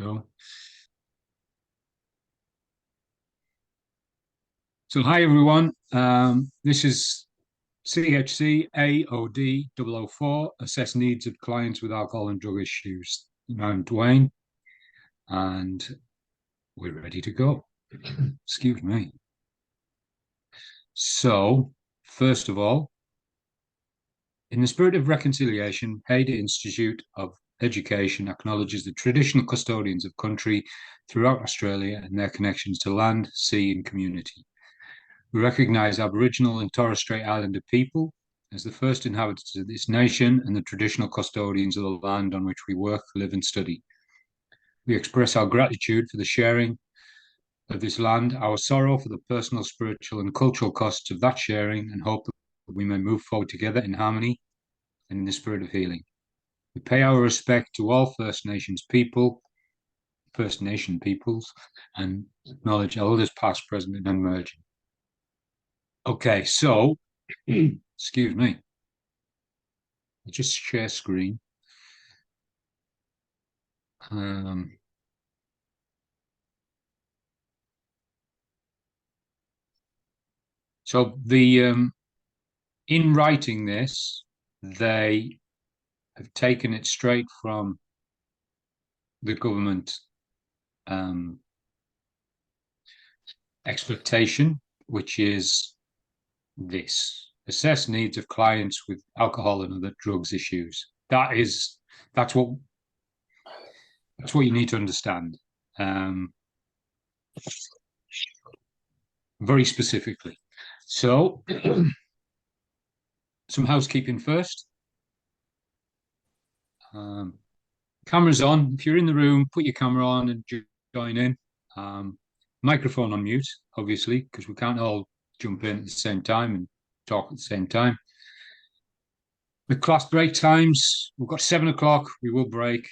go. So hi everyone. This is CHCAOD004, assess needs of clients with alcohol and drug issues. I'm Dwayne, and we're ready to go. Excuse me. So, first of all, in the spirit of reconciliation, Hayden Institute of Education acknowledges the traditional custodians of country throughout Australia and their connections to land, sea, and community. We recognise Aboriginal and Torres Strait Islander people as the first inhabitants of this nation and the traditional custodians of the land on which we work, live, and study. We express our gratitude for the sharing of this land, our sorrow for the personal, spiritual, and cultural costs of that sharing, and hope that we may move forward together in harmony and in the spirit of healing. We pay our respect to all First Nation peoples, and acknowledge elders past, present, and emerging. Okay, so, excuse me. I'll just share screen. So in writing this, they have taken it straight from the government expectation, which is this: assess needs of clients with alcohol and other drugs issues. That's what you need to understand. Very specifically. So, some housekeeping first. Camera's on. If you're in the room, put your camera on and join in. Microphone on mute, obviously, because we can't all jump in at the same time and talk at the same time. The class break times, we've got 7 o'clock. We will break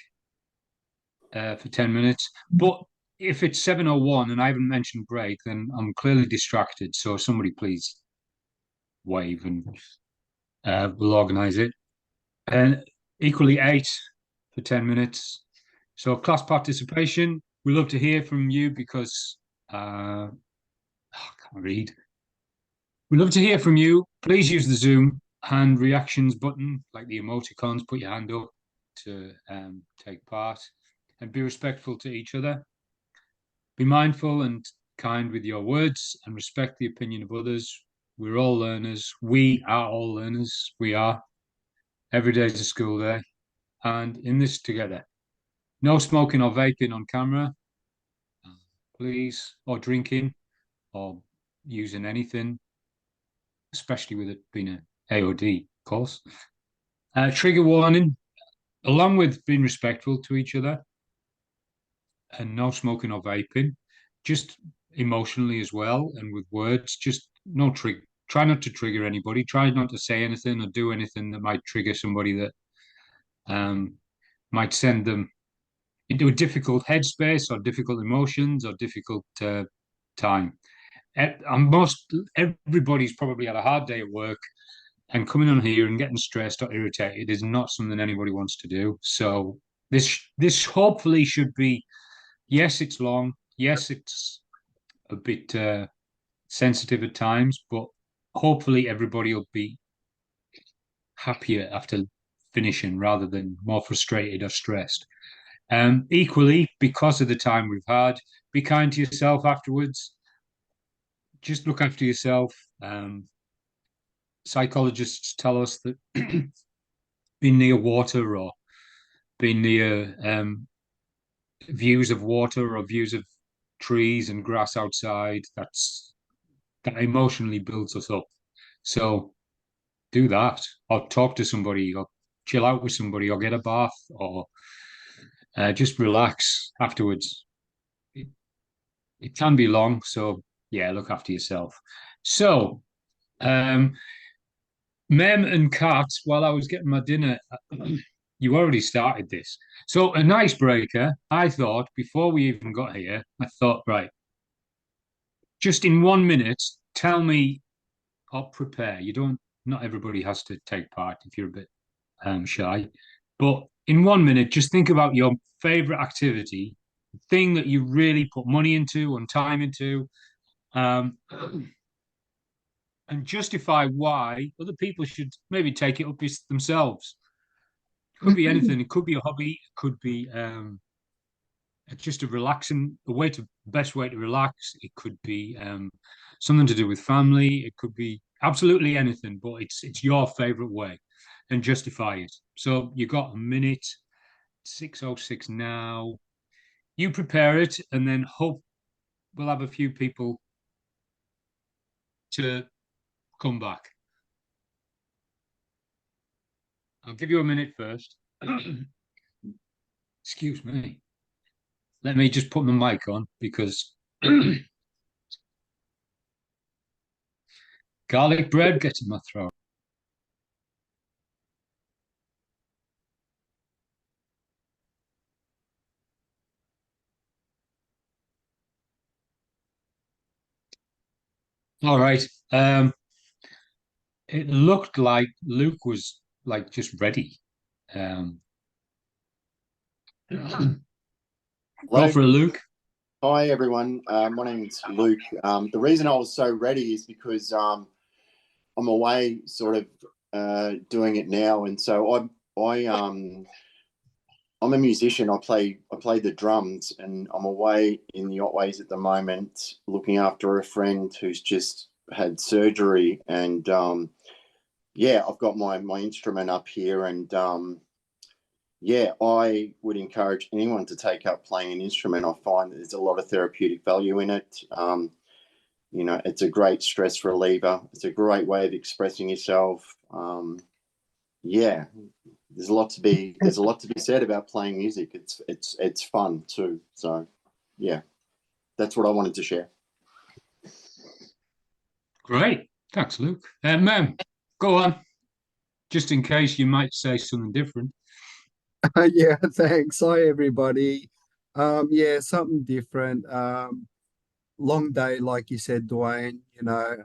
for 10 minutes. But if it's 7:01 and I haven't mentioned break, then I'm clearly distracted. So somebody please wave and we'll organise it. And equally 8 for 10 minutes. So class participation, we love to hear from you because I can't read. We love to hear from you. Please use the Zoom hand reactions button, like the emoticons. Put your hand up to take part, and be respectful to each other. Be mindful and kind with your words, and respect the opinion of others. We're all learners. We are all learners. We are. Every day is a school day, and in this together. No smoking or vaping on camera, please, or drinking, or using anything, especially with it being an AOD course. Trigger warning, along with being respectful to each other, and no smoking or vaping, just emotionally as well, and with words, just no trigger. Try not to trigger anybody. Try not to say anything or do anything that might trigger somebody that might send them into a difficult headspace or difficult emotions or difficult time. Everybody's probably had a hard day at work, and coming on here and getting stressed or irritated is not something anybody wants to do. So this hopefully should be, yes, it's long, yes, it's a bit sensitive at times, but hopefully everybody will be happier after finishing rather than more frustrated or stressed. Equally, because of the time we've had, be kind to yourself afterwards. Just look after yourself. Psychologists tell us that being near water or being near views of water or views of trees and grass outside, that emotionally builds us up. So do that, or talk to somebody, or chill out with somebody, or get a bath, or just relax afterwards. It can be long, so yeah, look after yourself. So, Mem and Kat, while I was getting my dinner, you already started this. So, an icebreaker, I thought, before we even got here, I thought, right, just in 1 minute, tell me or prepare. Not everybody has to take part if you're a bit shy, but in 1 minute, just think about your favorite activity thing that you really put money into and time into, um, and justify why other people should maybe take it up themselves. It could be anything. It could be a hobby. It could be just a relaxing, best way to relax. It could be something to do with family. It could be absolutely anything, but it's your favorite way, and justify it. So you got a minute, 6:06 now. You prepare it, and then hope we'll have a few people to come back. I'll give you a minute first. Excuse me. Let me just put my mic on because garlic bread gets in my throat. All right. It looked like Luke was like just ready. Um, Go Hello. for it, Luke. Hi, everyone. My name's Luke. The reason I was so ready is because I'm away sort of doing it now. And so I'm a musician. I play the drums, and I'm away in the Otways at the moment looking after a friend who's just had surgery. And yeah, I've got my instrument up here, and yeah, I would encourage anyone to take up playing an instrument. I find that there's a lot of therapeutic value in it. It's a great stress reliever. It's a great way of expressing yourself. Yeah, there's a lot to be said about playing music. It's fun too. So, yeah, that's what I wanted to share. Great. Thanks, Luke. Ma'am, go on. Just in case you might say something different. Yeah, thanks. Hi, everybody. Yeah, something different. Long day, like you said, Dwayne, and I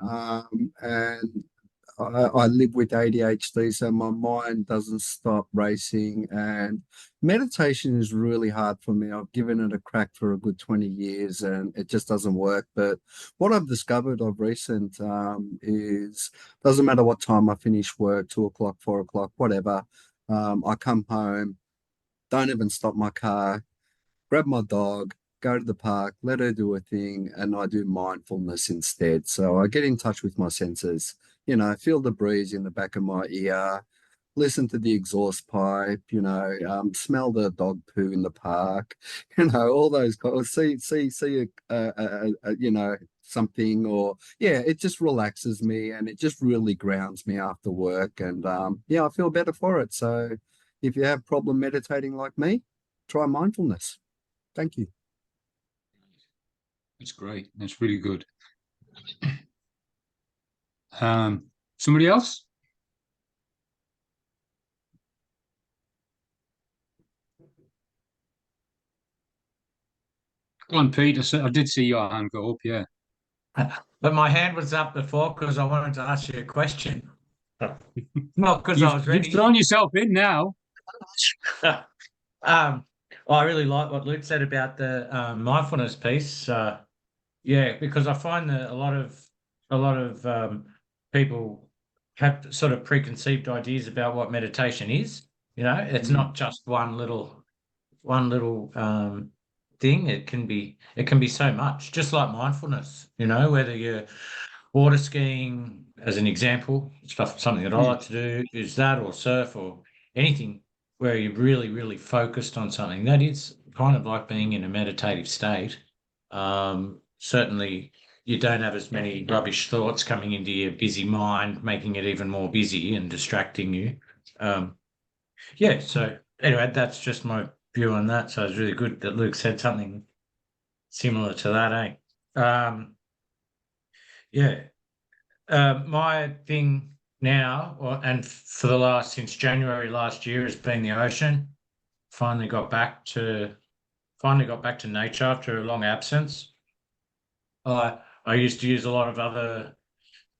live with ADHD, so my mind doesn't stop racing. And meditation is really hard for me. I've given it a crack for a good 20 years and it just doesn't work. But what I've discovered of recent is doesn't matter what time I finish work, 2 o'clock, 4 o'clock, whatever. I come home, don't even stop my car, grab my dog, go to the park, let her do her thing, and I do mindfulness instead. So I get in touch with my senses, feel the breeze in the back of my ear, listen to the exhaust pipe, smell the dog poo in the park, all those see something, or yeah, it just relaxes me and it just really grounds me after work, and yeah, I feel better for it. So if you have problem meditating like me, try mindfulness. Thank you. That's great. That's really good. Somebody else? Go on, Pete. I did see your hand go up. Yeah. But my hand was up before because I wanted to ask you a question. Not because I was You've ready. thrown yourself in now. I really like what Luke said about the mindfulness piece. Yeah, because I find that a lot of people have sort of preconceived ideas about what meditation is. It's not just one little thing. It can be so much, just like mindfulness. Whether you're water skiing, as an example, something that I like to do is that, or surf, or anything where you're really, really focused on something. That is kind of like being in a meditative state. Certainly, you don't have as many rubbish thoughts coming into your busy mind, making it even more busy and distracting you. Yeah. So anyway, that's just my view on that. So it's really good that Luke said something similar to that, Yeah. My thing now, and for the since January last year, has been the ocean. Finally got back to nature after a long absence. I used to use a lot of other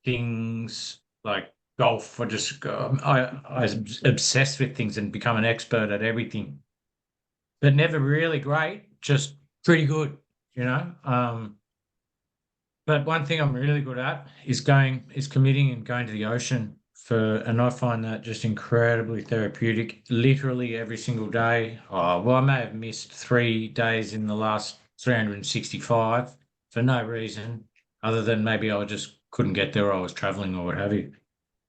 things like golf. I was obsessed with things and become an expert at everything, but never really great. Just pretty good, you know. But one thing I'm really good at is committing and going to the ocean and I find that just incredibly therapeutic. Literally every single day. Oh, well, I may have missed 3 days in the last 365 for no reason other than maybe I just couldn't get there or I was traveling or what have you.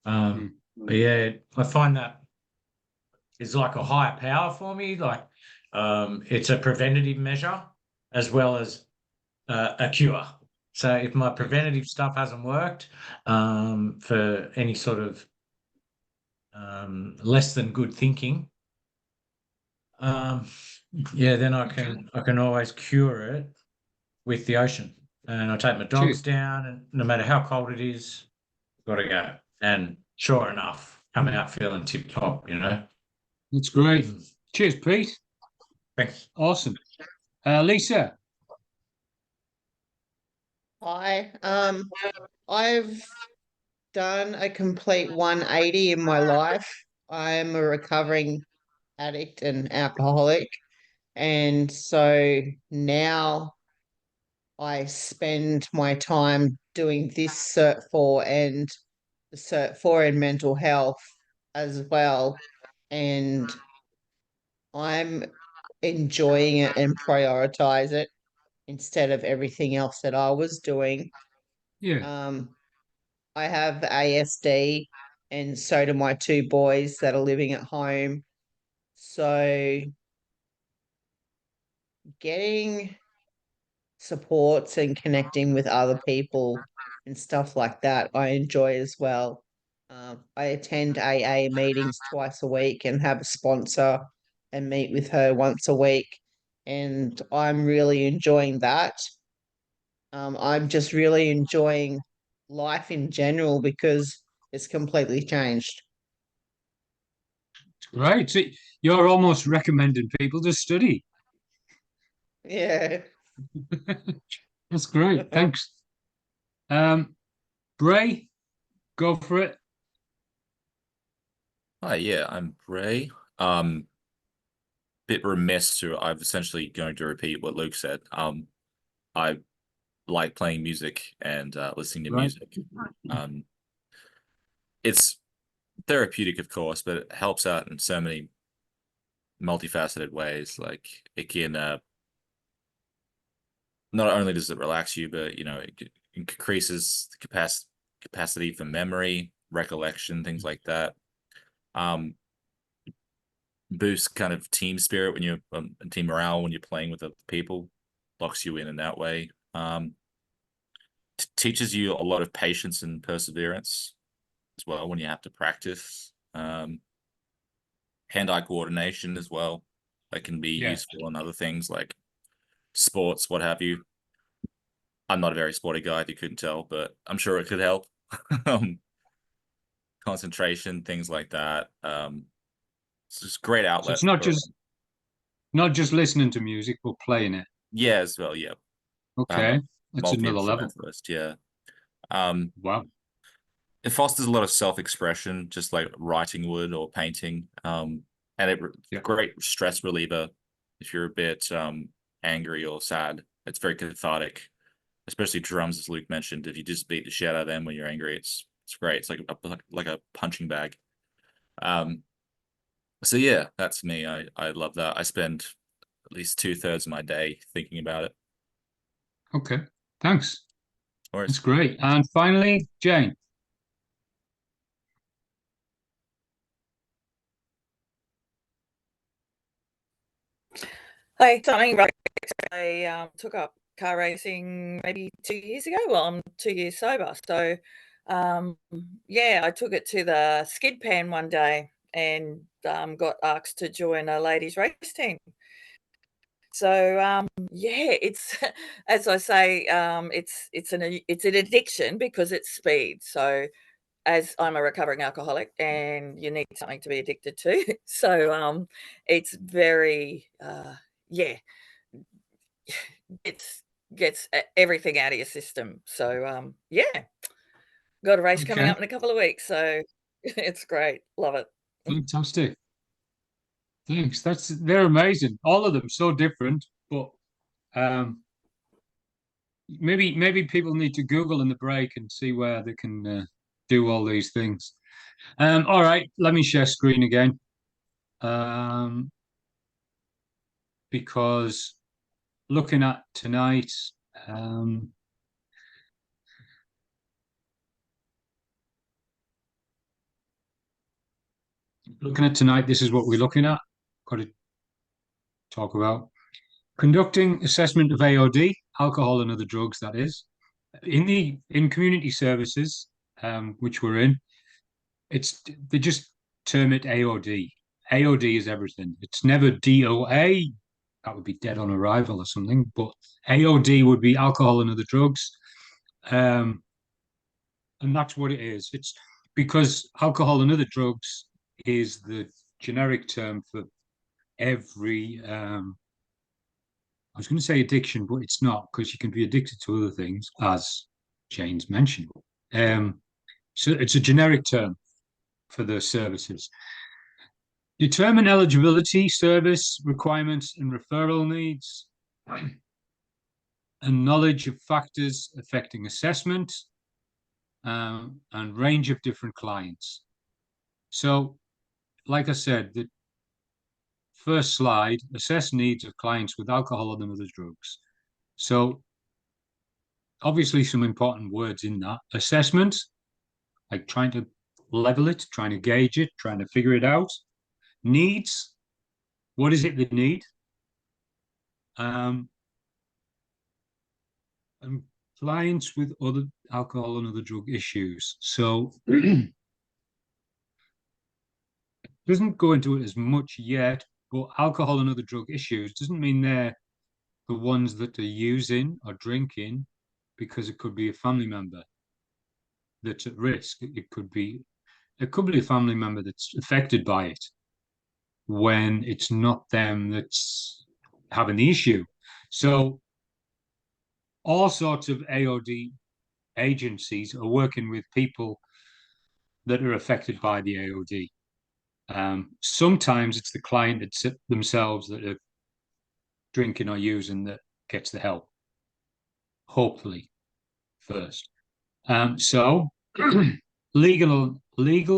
But yeah, I find that it's like a higher power for me. Like, it's a preventative measure as well as a cure. So if my preventative stuff hasn't worked for any sort of less than good thinking, yeah, then I can always cure it with the ocean. And I take my dogs down, and no matter how cold it is, got to go. And sure enough, come out feeling tip top. You know, That's great. Cheers, Pete. Thanks. Awesome. Lisa. Hi. I've done a complete 180 in my life. I'm a recovering addict and alcoholic. And so now I spend my time doing this Cert 4 and the Cert 4 in mental health as well. And I'm enjoying it and prioritize it instead of everything else that I was doing. Yeah. I have ASD, and so do my two boys that are living at home. So getting supports and connecting with other people and stuff like that, I enjoy as well. I attend AA meetings twice a week and have a sponsor and meet with her once a week, and I'm really enjoying that. I'm just really enjoying life in general because it's completely changed. Right. So you're almost recommending people to study. Yeah. That's great. Thanks. Bray, go for it. Hi, yeah, I'm Bray. Bit remiss to I'm essentially going to repeat what Luke said. I like playing music and listening to Right. music. It's therapeutic, of course, but it helps out in so many multifaceted ways. Like it can not only does it relax you, but you know, it increases the capacity for memory, recollection, things like that. Boosts kind of team spirit when you're team morale when you're playing with other people, locks you in that way. Teaches you a lot of patience and perseverance as well when you have to practice. Hand-eye coordination as well, that can be useful in other things like sports, what have you. I'm not a very sporty guy, if you couldn't tell, but I'm sure it could help. Concentration, things like that. It's just great outlet. So it's not just listening to music, but playing it. Yeah, as well. Yeah. Okay, that's another level. Yeah. Wow. It fosters a lot of self-expression, just like writing would or painting. And great stress reliever if you're a bit angry or sad. It's very cathartic, especially drums, as Luke mentioned. If you just beat the shit out of them when you're angry, it's great. It's like a punching bag. So yeah, that's me. I love that. I spend at least 2/3 of my day thinking about it. Okay, thanks. That's great. And finally, Jane. Hi, something right. I took up car racing maybe 2 years ago. Well, I'm 2 years sober. So, yeah, I took it to the skid pan one day and got asked to join a ladies' race team. So, yeah, it's as I say, it's an addiction because it's speed. So, as I'm a recovering alcoholic, and you need something to be addicted to, so it's very, yeah, gets everything out of your system. So, yeah, got a race coming up in a couple of weeks, so it's great. Love it. Fantastic. Thanks. They're amazing. All of them so different, but Maybe people need to Google in the break and see where they can do all these things. All right, let me share screen again. Because looking at tonight, this is what we're looking at. Got to talk about conducting assessment of AOD, alcohol and other drugs. That is in community services, which we're in. They just term it AOD. AOD is everything. It's never DOA. That would be dead on arrival or something. But AOD would be alcohol and other drugs. And that's what it is. It's because alcohol and other drugs is the generic term for every, I was going to say addiction, but it's not, because you can be addicted to other things, as Jane's mentioned. So it's a generic term for the services. Determine eligibility, service requirements, and referral needs, and knowledge of factors affecting assessment, and range of different clients. So, like I said, the first slide, assess needs of clients with alcohol and other drugs. So, obviously some important words in that. Assessment, like trying to level it, trying to gauge it, trying to figure it out. Needs, what is it they need? And clients with other alcohol and other drug issues. So doesn't go into it as much yet, but alcohol and other drug issues doesn't mean they're the ones that are using or drinking, because it could be a family member that's at risk. It could be a family member that's affected by it when it's not them that's having the issue. So all sorts of AOD agencies are working with people that are affected by the AOD. Sometimes it's the client themselves that are drinking or using that gets the help, hopefully, first. So legal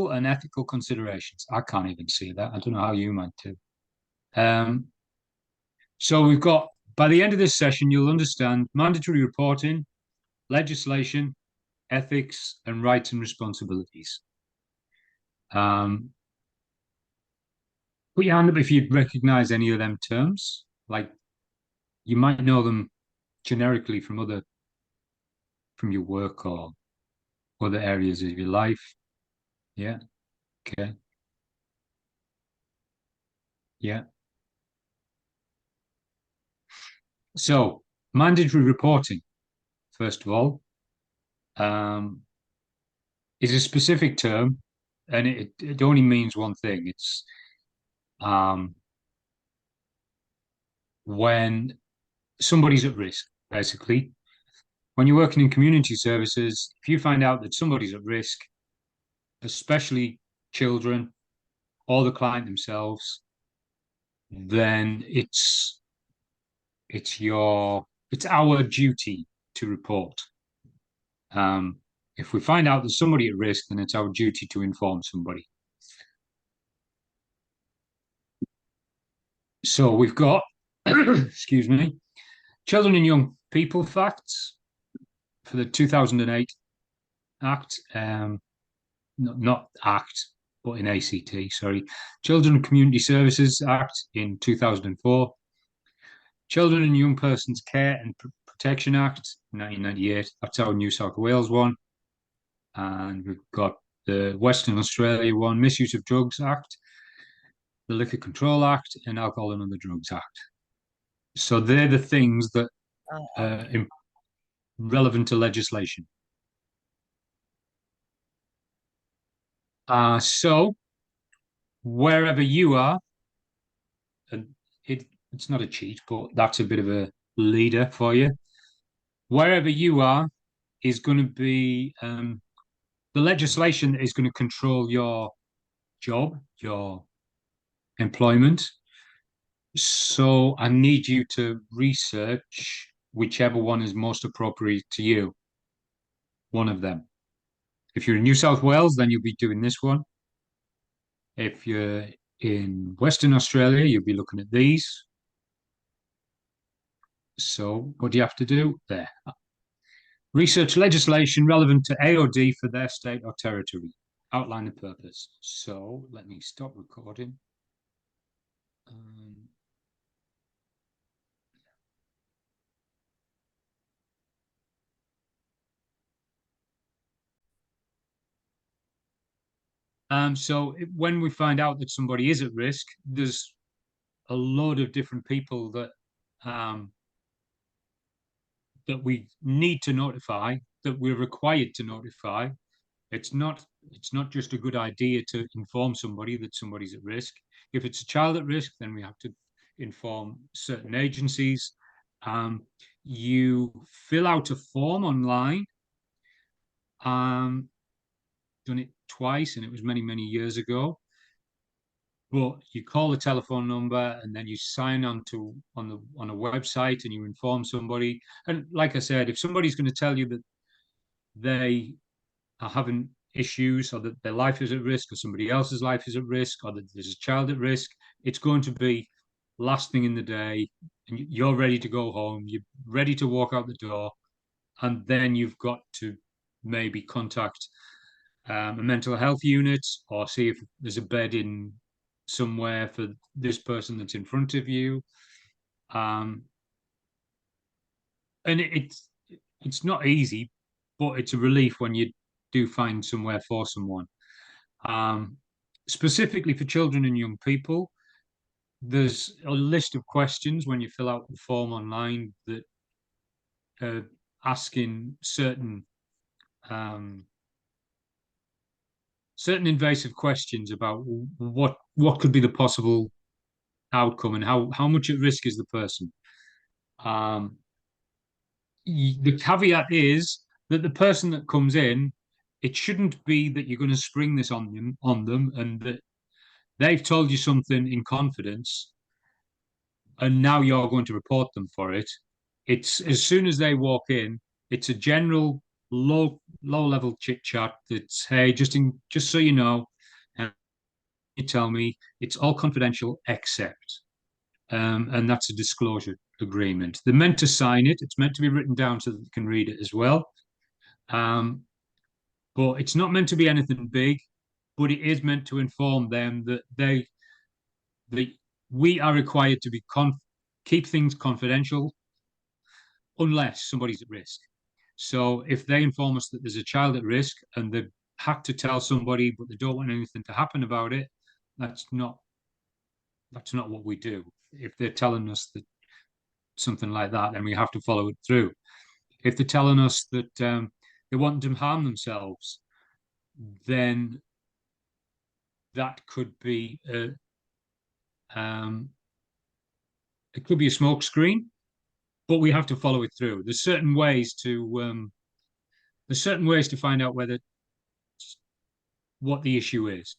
and ethical considerations. I can't even see that. I don't know how you might do. So we've got, by the end of this session, you'll understand mandatory reporting, legislation, ethics, and rights and responsibilities. Put your hand up if you'd recognize any of them terms. Like, you might know them generically from your work or other areas of your life. Yeah. Okay. Yeah. So, mandatory reporting, first of all, is a specific term, and it only means one thing. It's when somebody's at risk, basically. When you're working in community services, if you find out that somebody's at risk, especially children or the client themselves, then it's our duty to report. If we find out there's somebody at risk, then it's our duty to inform somebody. So we've got, excuse me, Children and Young People Facts for the 2008 Act, not Act, but in ACT, sorry. Children and Community Services Act in 2004. Children and Young Persons Care and Protection Act, 1998. That's our New South Wales one. And we've got the Western Australia one, Misuse of Drugs Act, the Liquor Control Act, and Alcohol and Other Drugs Act. So they're the things that are relevant to legislation. So wherever you are, and it's not a cheat, but that's a bit of a leader for you. Wherever you are is going to be the legislation that is going to control your job, your employment, So I need you to research whichever one is most appropriate to you. One of them. If you're in New South Wales, then you'll be doing this one. If you're in Western Australia, you'll be looking at these. So what do you have to do? There. Research legislation relevant to AOD for their state or territory. Outline the purpose. So let me stop recording. So when we find out that somebody is at risk, there's a load of different people that that we need to notify, that we're required to notify. It's not just a good idea to inform somebody that somebody's at risk. If it's a child at risk, then we have to inform certain agencies. You fill out a form online. Done it twice, and it was many, many years ago. But you call the telephone number, and then you sign on a website, and you inform somebody. And like I said, if somebody's going to tell you that they are having issues, or that their life is at risk, or somebody else's life is at risk, or that there's a child at risk, it's going to be last thing in the day, and you're ready to go home, you're ready to walk out the door, and then you've got to maybe contact a mental health unit, or see if there's a bed in somewhere for this person that's in front of you. And it's not easy, but it's a relief when you do find somewhere for someone. Specifically for children and young people, there's a list of questions when you fill out the form online that are asking certain invasive questions about what could be the possible outcome, and how much at risk is the person. The caveat is that the person that comes in, it shouldn't be that you're going to spring this on them, and that they've told you something in confidence, and now you're going to report them for it. It's as soon as they walk in, it's a general low level chit chat. That's, hey, just so you know, you tell me it's all confidential except, and that's a disclosure agreement. They're meant to sign it. It's meant to be written down so that you can read it as well. But it's not meant to be anything big, but it is meant to inform them that we are required to keep things confidential unless somebody's at risk. So if they inform us that there's a child at risk and they've had to tell somebody, but they don't want anything to happen about it, that's not what we do. If they're telling us that something like that, then we have to follow it through. If they're telling us that they want to harm themselves, then that could be it could be a smokescreen, but we have to follow it through. There's certain ways to find out what the issue is.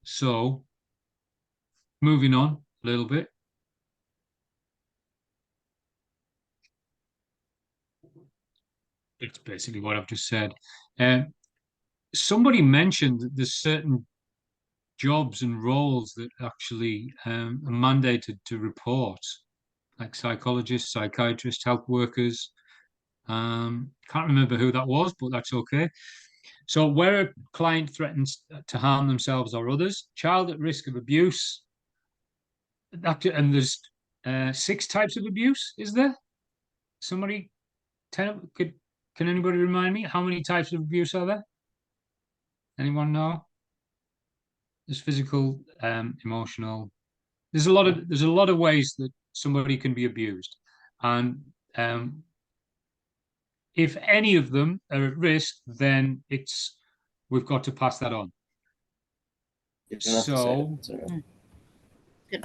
So moving on a little bit. It's basically what I've just said. Somebody mentioned that there's certain jobs and roles that actually are mandated to report, like psychologists, psychiatrists, health workers. Can't remember who that was, but that's okay. So where a client threatens to harm themselves or others, child at risk of abuse, and there's 6 types of abuse, is there? Somebody, can anybody remind me how many types of abuse are there? Anyone know? There's physical, emotional. There's a lot of ways that somebody can be abused, and if any of them are at risk, then we've got to pass that on. So Good.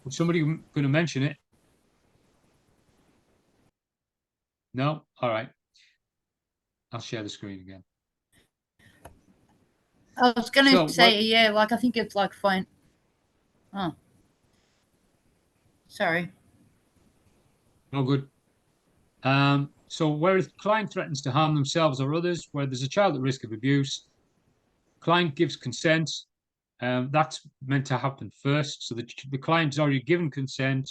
Was somebody going to mention it? No? All right. I'll share the screen again. I was going to So, say, yeah, like I think it's like fine. Oh, sorry. No good. So where a client threatens to harm themselves or others, where there's a child at risk of abuse, client gives consent. That's meant to happen first. So the client's already given consent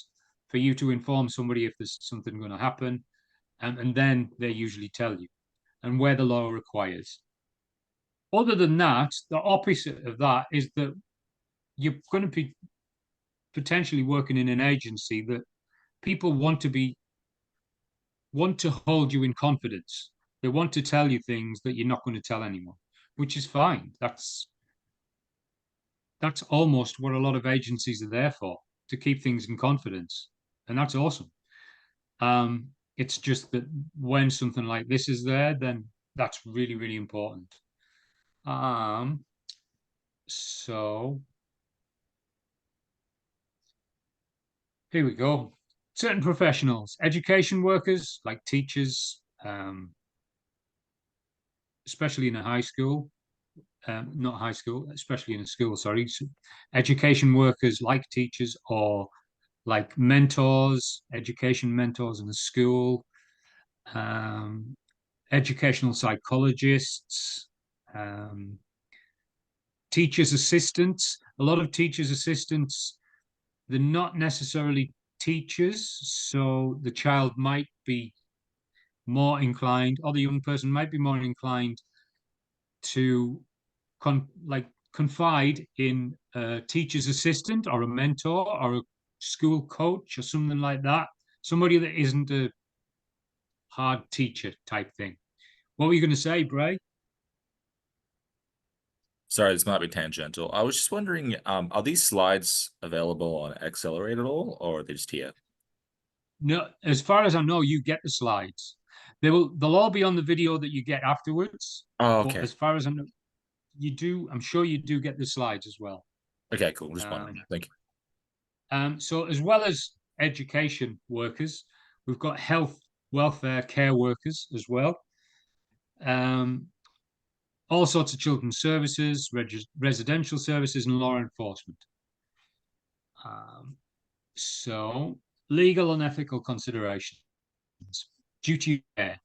for you to inform somebody if there's something going to happen, and then they usually tell you, and where the law requires. Other than that, the opposite of that is that you're going to be potentially working in an agency that people want to hold you in confidence. They want to tell you things that you're not going to tell anyone, which is fine. That's almost what a lot of agencies are there for, to keep things in confidence. And that's awesome. It's just that when something like this is there, then that's really, really important. So here we go. Certain professionals, education workers like teachers, especially in a high school, not high school, especially in a school, sorry. So education workers like teachers or like mentors, education mentors in a school, educational psychologists, teachers' assistants. A lot of teachers' assistants, they're not necessarily teachers, so the child might be more inclined, or the young person might be more inclined to confide in a teacher's assistant or a mentor or a school coach or something like that. Somebody that isn't a hard teacher type thing. What were you going to say, Bray? Sorry, this might be tangential. I was just wondering, are these slides available on Accelerate at all, or are they just here? No, as far as I know, you get the slides. They'll all be on the video that you get afterwards. Oh, okay. But as far as I know, you do. I'm sure you do get the slides as well. Okay, cool. Just wondering. Thank you. So as well as education workers, we've got health, welfare, care workers as well. All sorts of children's services, residential services, and law enforcement. So legal and ethical considerations, duty of care.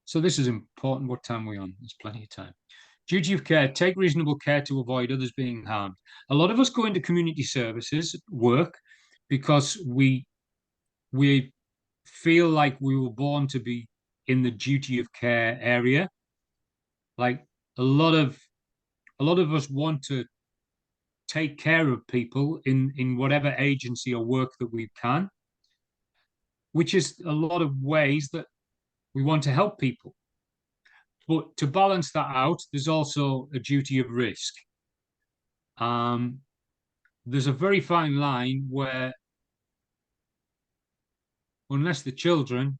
So this is important. What time are we on? There's plenty of time. Duty of care, take reasonable care to avoid others being harmed. A lot of us go into community services work because we feel like we were born to be in the duty of care area. Like a lot of us want to take care of people in whatever agency or work that we can, which is a lot of ways that we want to help people. But to balance that out, there's also a duty of risk. There's a very fine line where, unless the children,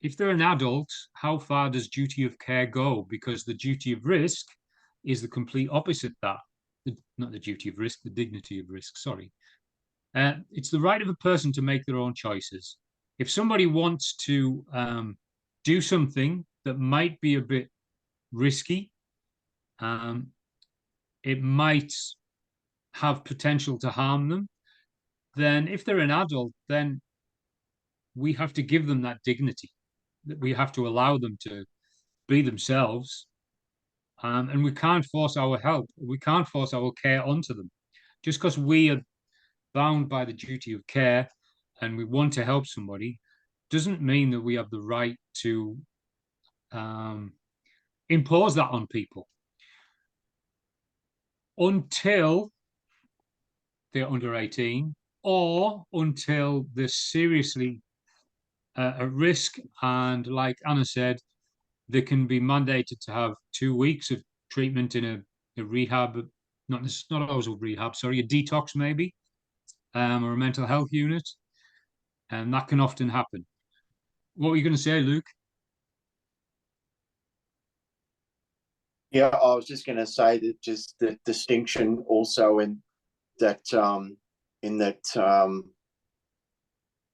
if they're an adult, how far does duty of care go? Because the duty of risk is the complete opposite that. Not the duty of risk, the dignity of risk, sorry. It's the right of a person to make their own choices. If somebody wants to do something that might be a bit risky, it might have potential to harm them, then if they're an adult, then we have to give them that dignity. We have to allow them to be themselves. And we can't force our help. We can't force our care onto them. Just because we are bound by the duty of care and we want to help somebody doesn't mean that we have the right to impose that on people until they're under 18 or until they're seriously at risk. And like Anna said, they can be mandated to have 2 weeks of treatment in a rehab, not always a rehab, sorry, a detox maybe, or a mental health unit. And that can often happen. What were you going to say, Luke? Yeah, I was just going to say that just the distinction also in that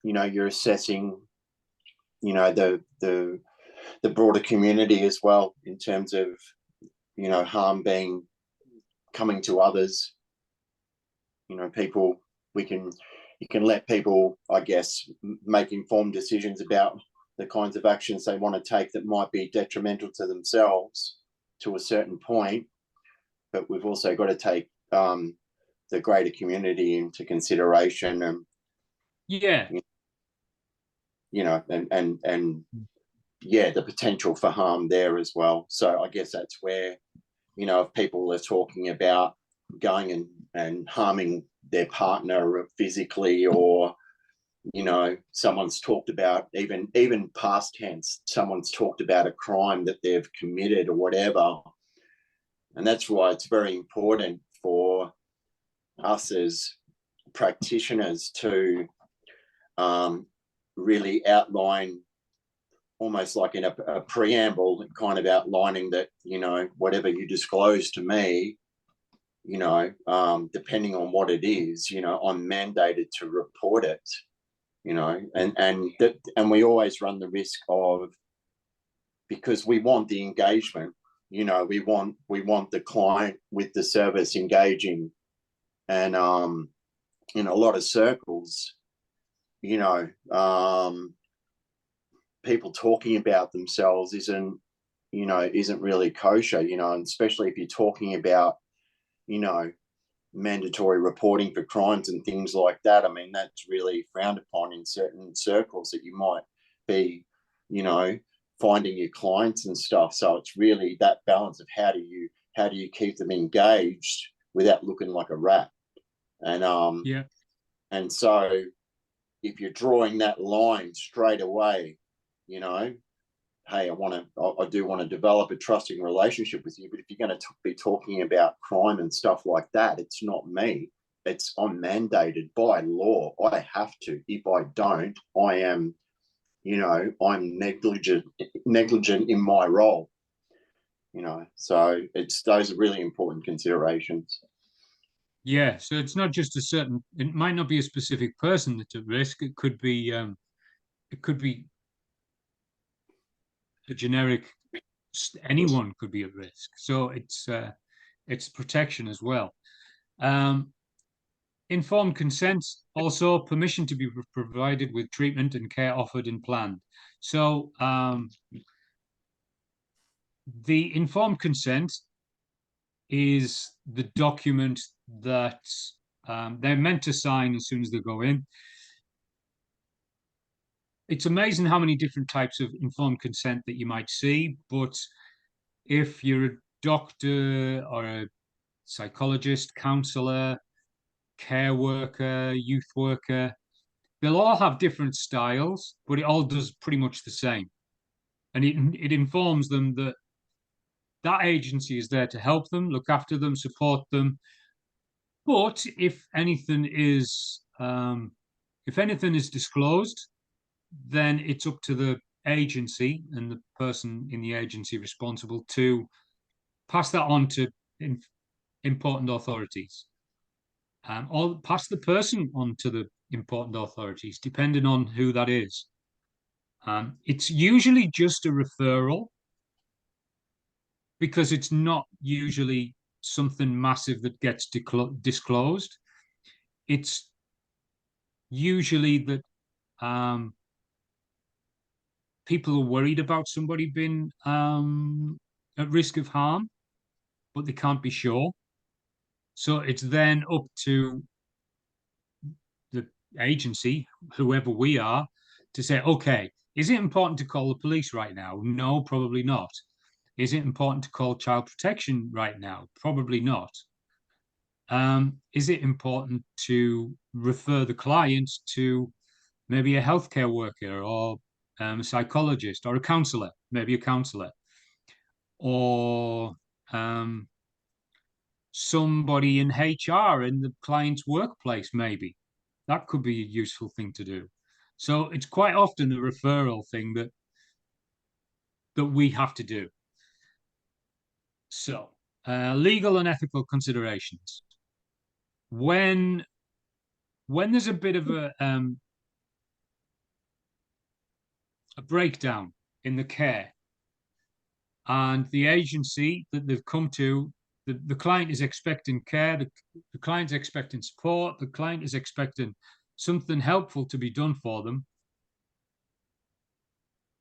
you're assessing the broader community as well in terms of harm coming to others. People, you can let people, I guess, make informed decisions about the kinds of actions they want to take that might be detrimental to themselves to a certain point, but we've also got to take the greater community into consideration, and the potential for harm there as well. So I guess that's where, if people are talking about going and harming their partner physically, or someone's talked about even past tense, someone's talked about a crime that they've committed or whatever. And that's why it's very important for us as practitioners to really outline, almost like in a preamble, kind of outlining that, whatever you disclose to me, depending on what it is, I'm mandated to report it, and we always run the risk of, because we want the engagement, we want the client with the service engaging, and in a lot of circles, people talking about themselves isn't really kosher, and especially if you're talking about, mandatory reporting for crimes and things like that. I mean, that's really frowned upon in certain circles that you might be, finding your clients and stuff. So it's really that balance of how do you keep them engaged without looking like a rat. And and so if you're drawing that line straight away, hey, I do want to develop a trusting relationship with you, but if you're going to be talking about crime and stuff like that, it's not me. I'm mandated by law. I have to. If I don't, I am, I'm negligent in my role. So those are really important considerations. Yeah, so it's not just it might not be a specific person that's at risk. It could be a generic, anyone could be at risk. So it's protection as well. Informed consent, also permission to be provided with treatment and care offered and planned. So the informed consent is the document that they're meant to sign as soon as they go in. It's amazing how many different types of informed consent that you might see, but if you're a doctor or a psychologist, counselor, care worker, youth worker, they'll all have different styles, but it all does pretty much the same. And it informs them that that agency is there to help them, look after them, support them. But if anything is disclosed, then it's up to the agency and the person in the agency responsible to pass that on to important authorities, or pass the person on to the important authorities, depending on who that is. It's usually just a referral, because it's not usually something massive that gets disclosed. It's usually that people are worried about somebody being at risk of harm, but they can't be sure. So it's then up to the agency, whoever we are, to say, okay, is it important to call the police right now? No, probably not. Is it important to call child protection right now? Probably not. Is it important to refer the client to maybe a healthcare worker, or a psychologist, or a counselor, maybe a counselor, or somebody in HR in the client's workplace, maybe? That could be a useful thing to do. So it's quite often a referral thing that we have to do. So, legal and ethical considerations. When there's a bit of a breakdown in the care, and the agency that they've come to, the client is expecting care, the client's expecting support, the client is expecting something helpful to be done for them,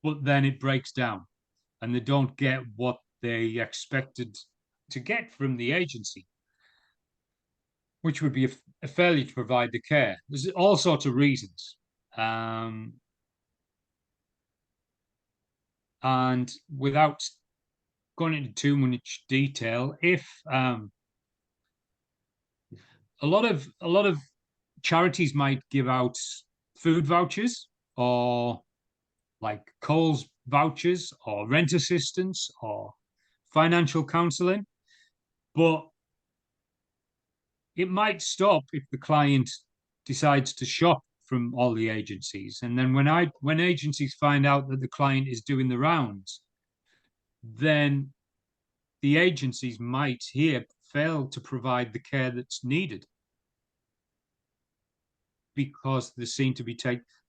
but then it breaks down and they don't get what they expected to get from the agency, which would be a failure to provide the care. There's all sorts of reasons. And without going into too much detail, if a lot of charities might give out food vouchers or like Coles vouchers or rent assistance or financial counseling, but it might stop if the client decides to shop from all the agencies. And then when agencies find out that the client is doing the rounds, then the agencies might here fail to provide the care that's needed because the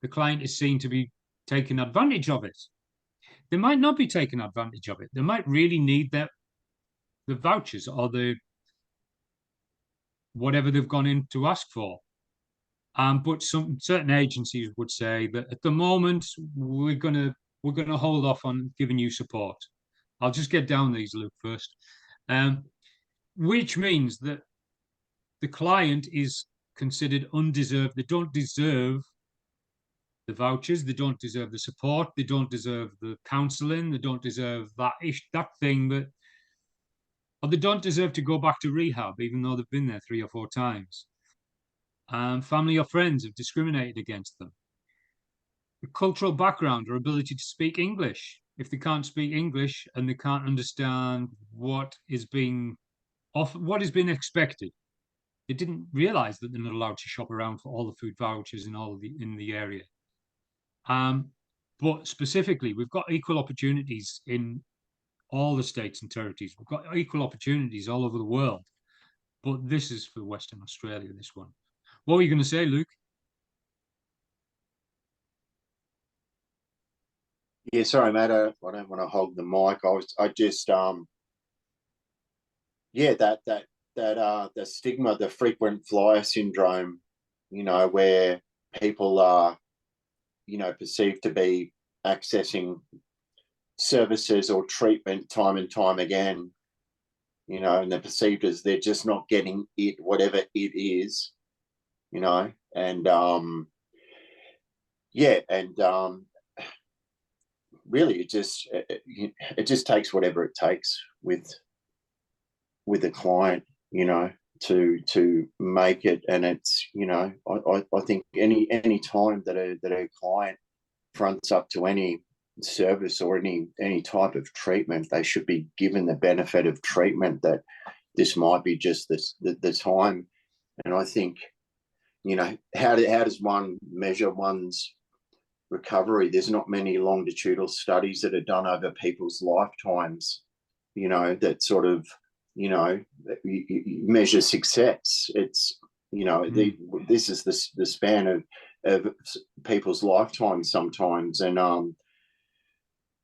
client is seen to be taking advantage of it. They might not be taking advantage of it. They might really need the vouchers or the whatever they've gone in to ask for. But certain agencies would say that at the moment we're gonna hold off on giving you support. I'll just get down these, Luke, first. Which means that the client is considered undeserved. They don't deserve the vouchers. They don't deserve the support. They don't deserve the counselling. They don't deserve that thing that, or they don't deserve to go back to rehab, even though they've been there 3 or 4 times. Family or friends have discriminated against them. The cultural background or ability to speak English. If they can't speak English and they can't understand what is being expected, they didn't realize that they're not allowed to shop around for all the food vouchers in the area. But specifically, we've got equal opportunities in all the states and territories. We've got equal opportunities all over the world. But this is for Western Australia, this one. What were you going to say, Luke? Yeah, sorry, mate. I don't want to hog the mic. The stigma, the frequent flyer syndrome, where people are, perceived to be accessing services or treatment time and time again, and they're perceived as they're just not getting it, whatever it is, and really it just takes whatever it takes with a client, to make it. And it's, I think any time that a client fronts up to any service or any type of treatment, they should be given the benefit of treatment that this might be just the time. And I think, how does one measure one's recovery? There's not many longitudinal studies that are done over people's lifetimes, that sort of, measure success. It's, this is the span of people's lifetimes sometimes. And,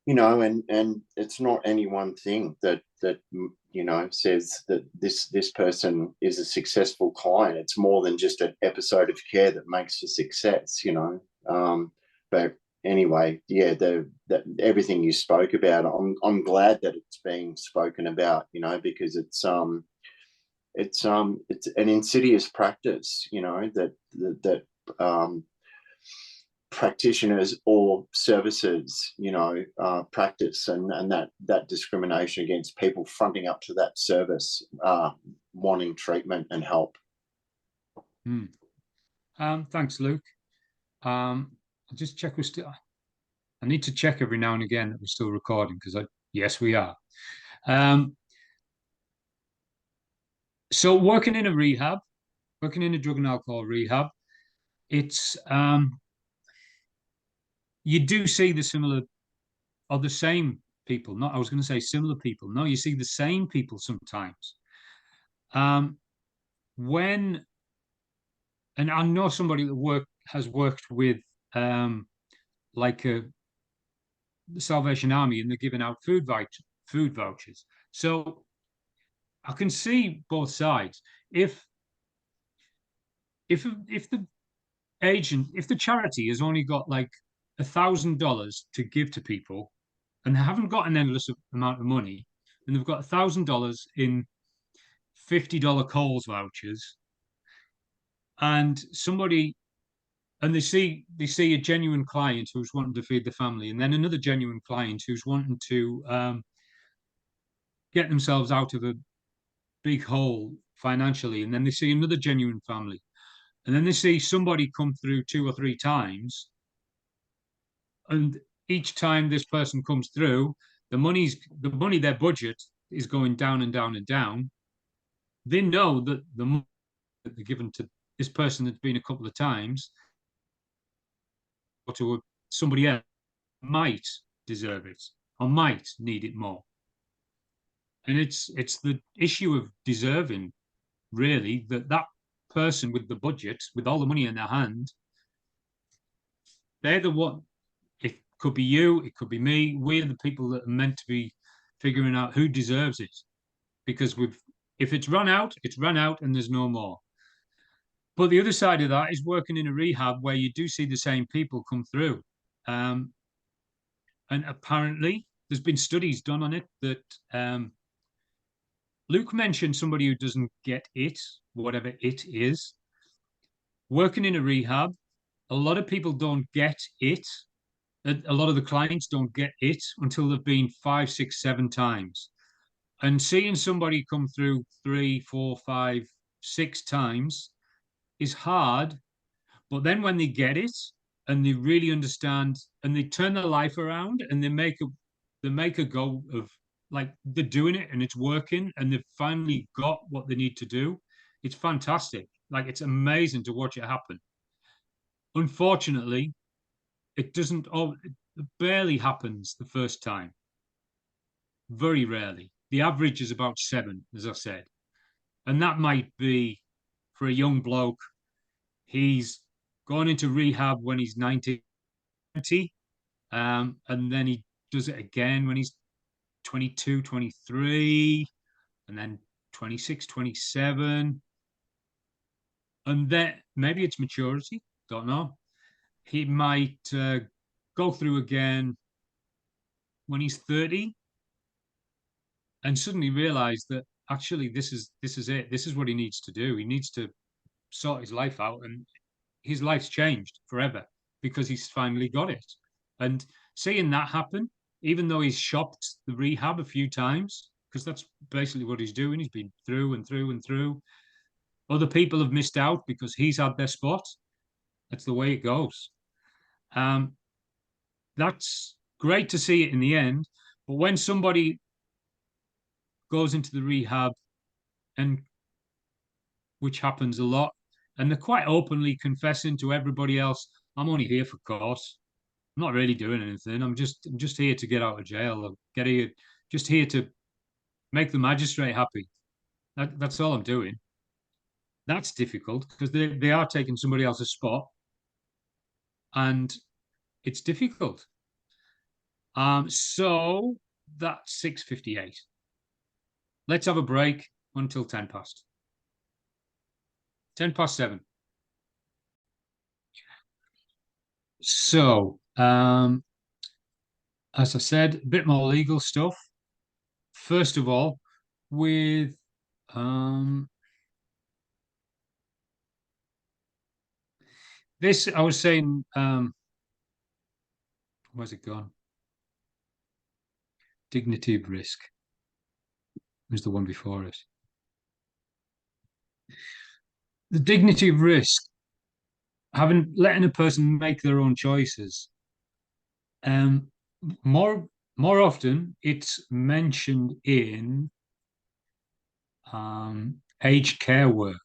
and it's not any one thing that says that this person is a successful client. It's more than just an episode of care that makes a success, but anyway, yeah, everything you spoke about, I'm glad that it's being spoken about, because it's an insidious practice, that practitioners or services, practice, and that discrimination against people fronting up to that service, wanting treatment and help. Thanks, Luke. I'll just check I need to check every now and again that we're still recording, because yes, we are. So working in a drug and alcohol rehab, it's you do see the similar or the same people. Not, I was going to say similar people. No, you see the same people sometimes. When, and I know somebody that has worked with like a the Salvation Army, and they're giving out food vouchers. So I can see both sides. If the agent, if the charity has only got like $1,000 to give to people, and they haven't got an endless amount of money, and they've got $1,000 in $50 Coles vouchers, and they see a genuine client who's wanting to feed the family, and then another genuine client who's wanting to get themselves out of a big hole financially, and then they see another genuine family, and then they see somebody come through 2 or 3 times, and each time this person comes through, the money their budget is going down and down and down. They know that the money that they're given to this person that's been a couple of times or to somebody else might deserve it or might need it more. And it's the issue of deserving, really, that person with the budget, with all the money in their hand, they're the one. It could be you, it could be me. We're the people that are meant to be figuring out who deserves it, because if it's run out, it's run out, and there's no more. But the other side of that is working in a rehab where you do see the same people come through, and apparently there's been studies done on it that Luke mentioned somebody who doesn't get it, whatever it is. Working in a rehab, a lot of people don't get it. A lot of the clients don't get it until they've been 5, 6, 7 times. And seeing somebody come through 3, 4, 5, 6 times is hard. But then when they get it and they really understand and they turn their life around and they make a go of, like, they're doing it and it's working and they've finally got what they need to do, it's fantastic. Like, it's amazing to watch it happen. Unfortunately, it barely happens the first time. Very rarely. The average is about 7, as I said. And that might be for a young bloke. He's gone into rehab when he's 19, and then he does it again when he's 22, 23, and then 26, 27. And then maybe it's maturity, don't know. He might go through again when he's 30 and suddenly realize that actually this is it. This is what he needs to do. He needs to sort his life out, and his life's changed forever because he's finally got it. And seeing that happen, even though he's shopped the rehab a few times, because that's basically what he's doing. He's been through and through and through. Other people have missed out because he's had their spot. That's the way it goes. That's great to see it in the end. But when somebody goes into the rehab, and which happens a lot, and they're quite openly confessing to everybody else, I'm only here for course. I'm not really doing anything. I'm just here to get out of jail. Just here to make the magistrate happy. That's all I'm doing. That's difficult because they are taking somebody else's spot, and it's difficult. So that's 6:58. Let's have a break until 10 past. 10 past 7. So, as I said, a bit more legal stuff. First of all, with this, I was saying, where's it gone? Dignity of risk was the one before it. The dignity of risk, letting a person make their own choices. More often, it's mentioned in aged care work.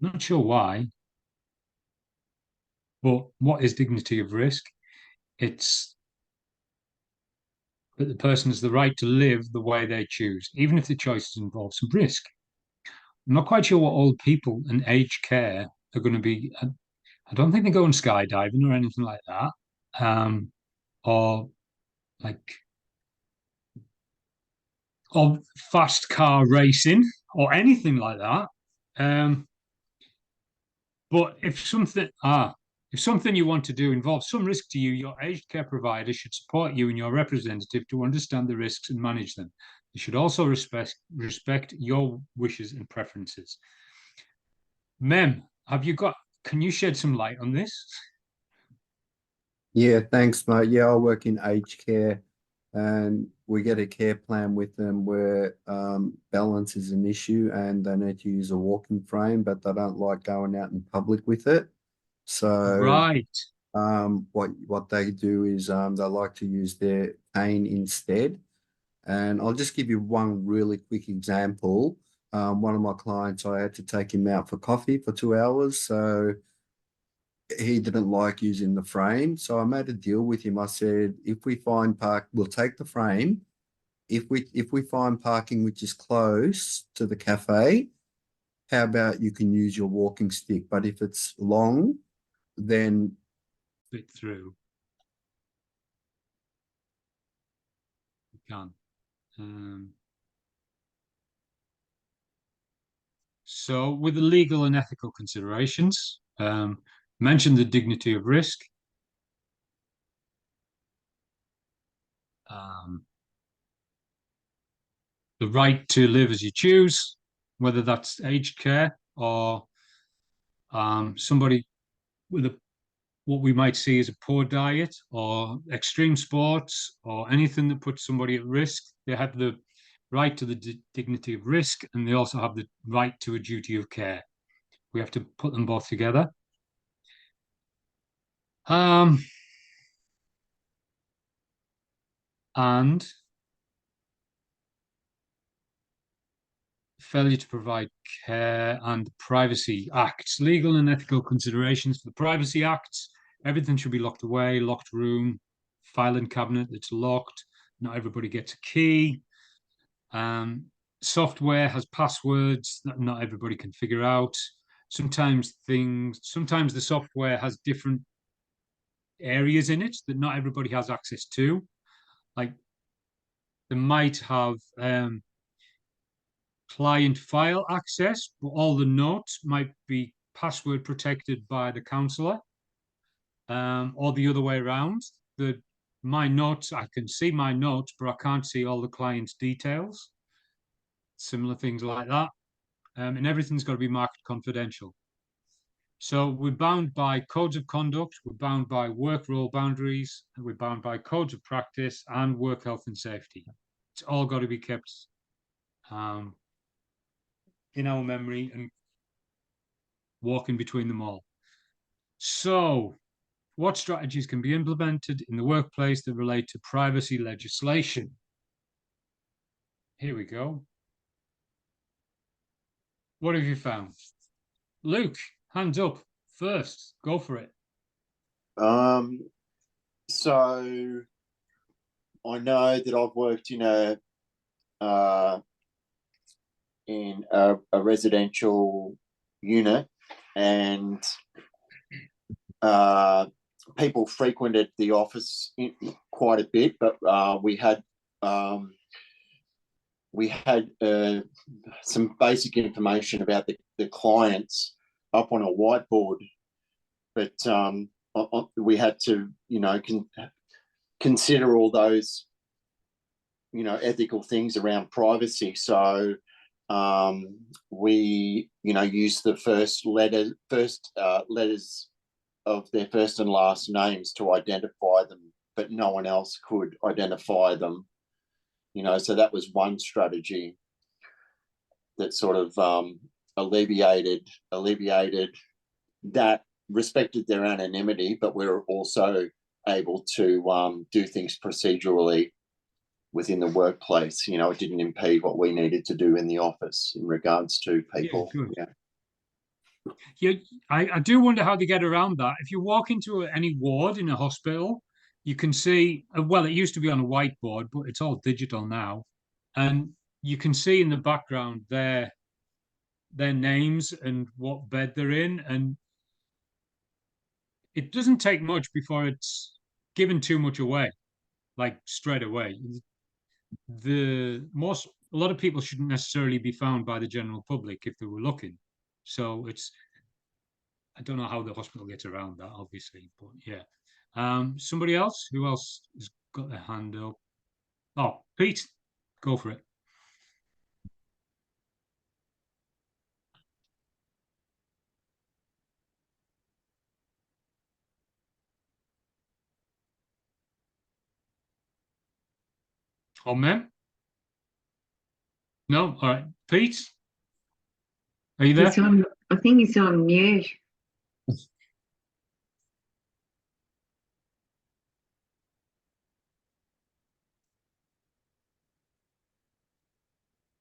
Not sure why, but what is dignity of risk? It's but the person has the right to live the way they choose, even if the choices involve some risk. I'm not quite sure what old people and aged care are going to be. I don't think they go on skydiving or anything like that, or like or fast car racing or anything like that. But if something you want to do involves some risk to you, your aged care provider should support you and your representative to understand the risks and manage them. They should also respect your wishes and preferences. Mem, can you shed some light on this? Yeah, thanks, mate. Yeah, I work in aged care and we get a care plan with them where balance is an issue and they need to use a walking frame, but they don't like going out in public with it. So Right. what they do is they like to use their cane instead. And I'll just give you one really quick example. One of my clients, I had to take him out for coffee for 2 hours. So he didn't like using the frame. So I made a deal with him. I said, if we find we'll take the frame. If we find parking which is close to the cafe, how about you can use your walking stick? But if it's long, then fit through. You can. So with the legal and ethical considerations, mention the dignity of risk. The right to live as you choose, whether that's aged care or somebody with what we might see as a poor diet or extreme sports or anything that puts somebody at risk. They have the right to the dignity of risk, and they also have the right to a duty of care. We have to put them both together. And failure to provide care and Privacy Acts, legal and ethical considerations for the Privacy Acts. Everything should be locked away, locked room, filing cabinet that's locked. Not everybody gets a key. Software has passwords that not everybody can figure out. Sometimes the software has different areas in it that not everybody has access to. Like they might have client file access, but all the notes might be password protected by the counselor, or the other way around. My notes, I can see my notes, but I can't see all the client's details. Similar things like that. And everything's got to be marked confidential. So we're bound by codes of conduct, we're bound by work role boundaries, and we're bound by codes of practice and work health and safety. It's all got to be kept in our memory and walking between them all. So, what strategies can be implemented in the workplace that relate to privacy legislation? Here we go. What have you found? Luke, hands up first. Go for it. So I know that I've worked in a residential unit, and people frequented the office quite a bit, but we had some basic information about the clients up on a whiteboard, but we had to, consider all those, ethical things around privacy. So we, used the first letters of their first and last names to identify them, but no one else could identify them. So that was one strategy that sort of alleviated that, respected their anonymity, but we were also able to do things procedurally within the workplace. It didn't impede what we needed to do in the office in regards to people. Yeah, I do wonder how they get around that. If you walk into any ward in a hospital you can see, well, it used to be on a whiteboard, but it's all digital now. And you can see in the background their names and what bed they're in. And it doesn't take much before it's given too much away, like straight away. A lot of people shouldn't necessarily be found by the general public if they were looking. So I don't know how the hospital gets around that, obviously, but yeah. Somebody else? Who else has got their hand up? Oh, Pete, go for it. Oh, man? No? All right. Pete? Are you there? I think he's on mute.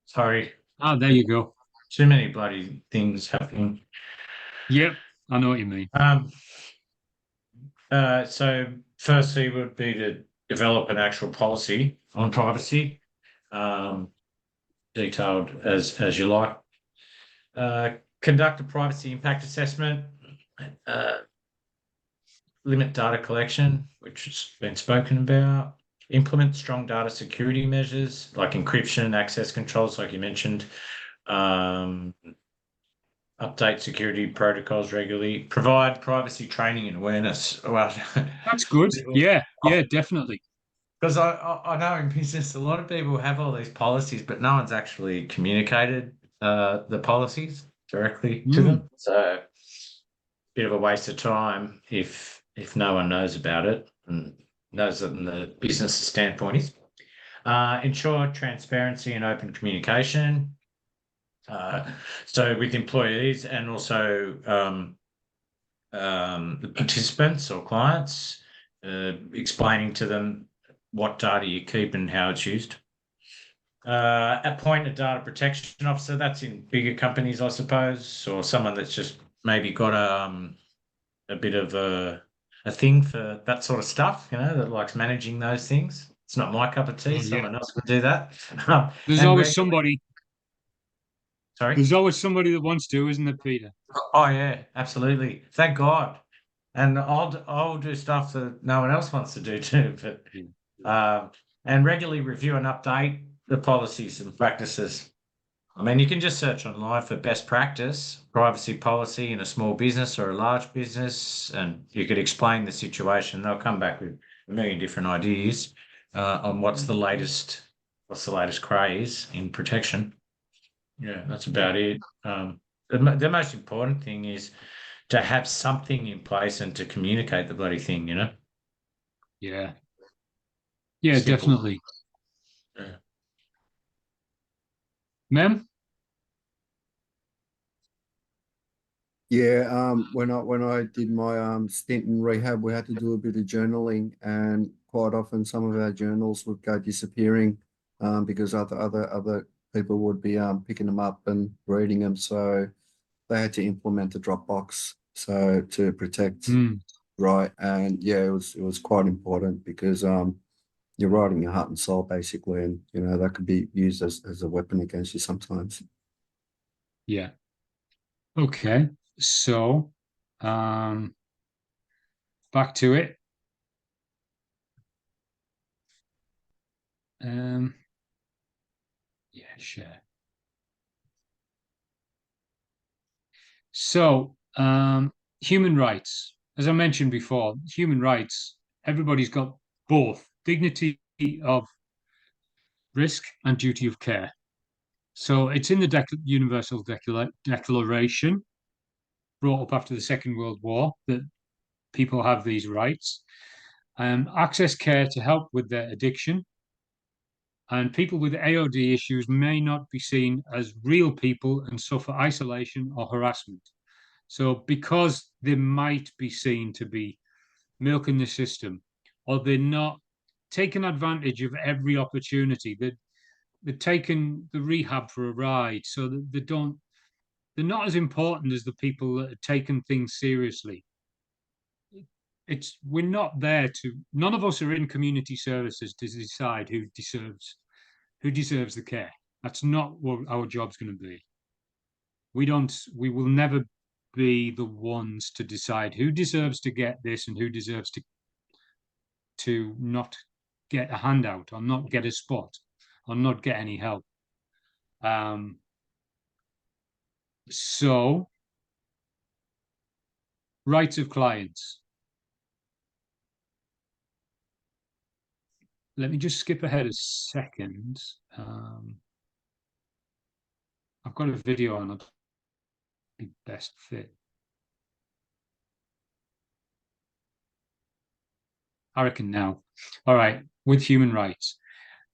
Sorry. Ah, there you go. Too many bloody things happening. Yep, I know what you mean. So firstly would be to develop an actual policy on privacy, detailed as you like. Conduct a privacy impact assessment, limit data collection, which has been spoken about, implement strong data security measures like encryption, access controls, like you mentioned, update security protocols regularly, provide privacy training and awareness. Well, that's good. Yeah, definitely. Because I know in business, a lot of people have all these policies, but no one's actually communicated the policies directly to them. So bit of a waste of time if no one knows about it and knows it from the business standpoint is. Ensure transparency and open communication. So with employees and also the participants or clients, explaining to them what data you keep and how it's used. Appoint a data protection officer. That's in bigger companies, I suppose, or someone that's just maybe got a bit of a thing for that sort of stuff, that likes managing those things. It's not my cup of tea. Someone else can do that. There's always somebody. Sorry? There's always somebody that wants to, isn't there, Peter? Oh, yeah, absolutely. Thank God. And I'll do stuff that no one else wants to do too. But and regularly review and update the policies and practices. I mean, you can just search online for best practice, privacy policy in a small business or a large business, and you could explain the situation. They'll come back with a million different ideas on what's the latest craze in protection. Yeah, that's about it. The most important thing is to have something in place and to communicate the bloody thing, Yeah. Simple. Definitely. Yeah. Mem? Yeah, when I did my stint in rehab, we had to do a bit of journaling, and quite often some of our journals would go disappearing because other people would be picking them up and reading them. So they had to implement a Dropbox to protect, right? And yeah, it was quite important because you're writing your heart and soul basically, and that could be used as a weapon against you sometimes. Yeah. Okay. So back to it. Yeah, sure. So human rights, as I mentioned before, human rights, everybody's got both dignity of risk and duty of care. So it's in the Universal Declaration, brought up after the Second World War, that people have these rights. Access care to help with their addiction. And people with AOD issues may not be seen as real people and suffer isolation or harassment. So because they might be seen to be milking the system, or they're not taking advantage of every opportunity, they're taking the rehab for a ride, so that they're not as important as the people that are taking things seriously. we're not there to, none of us are in community services to decide who deserves the care. That's not what our job's going to be. We will never be the ones to decide who deserves to get this and who deserves to not get a handout or not get a spot or not get any help. So, rights of clients. Let me just skip ahead a second. I've got a video on it. Be best fit. I reckon now. All right, with human rights.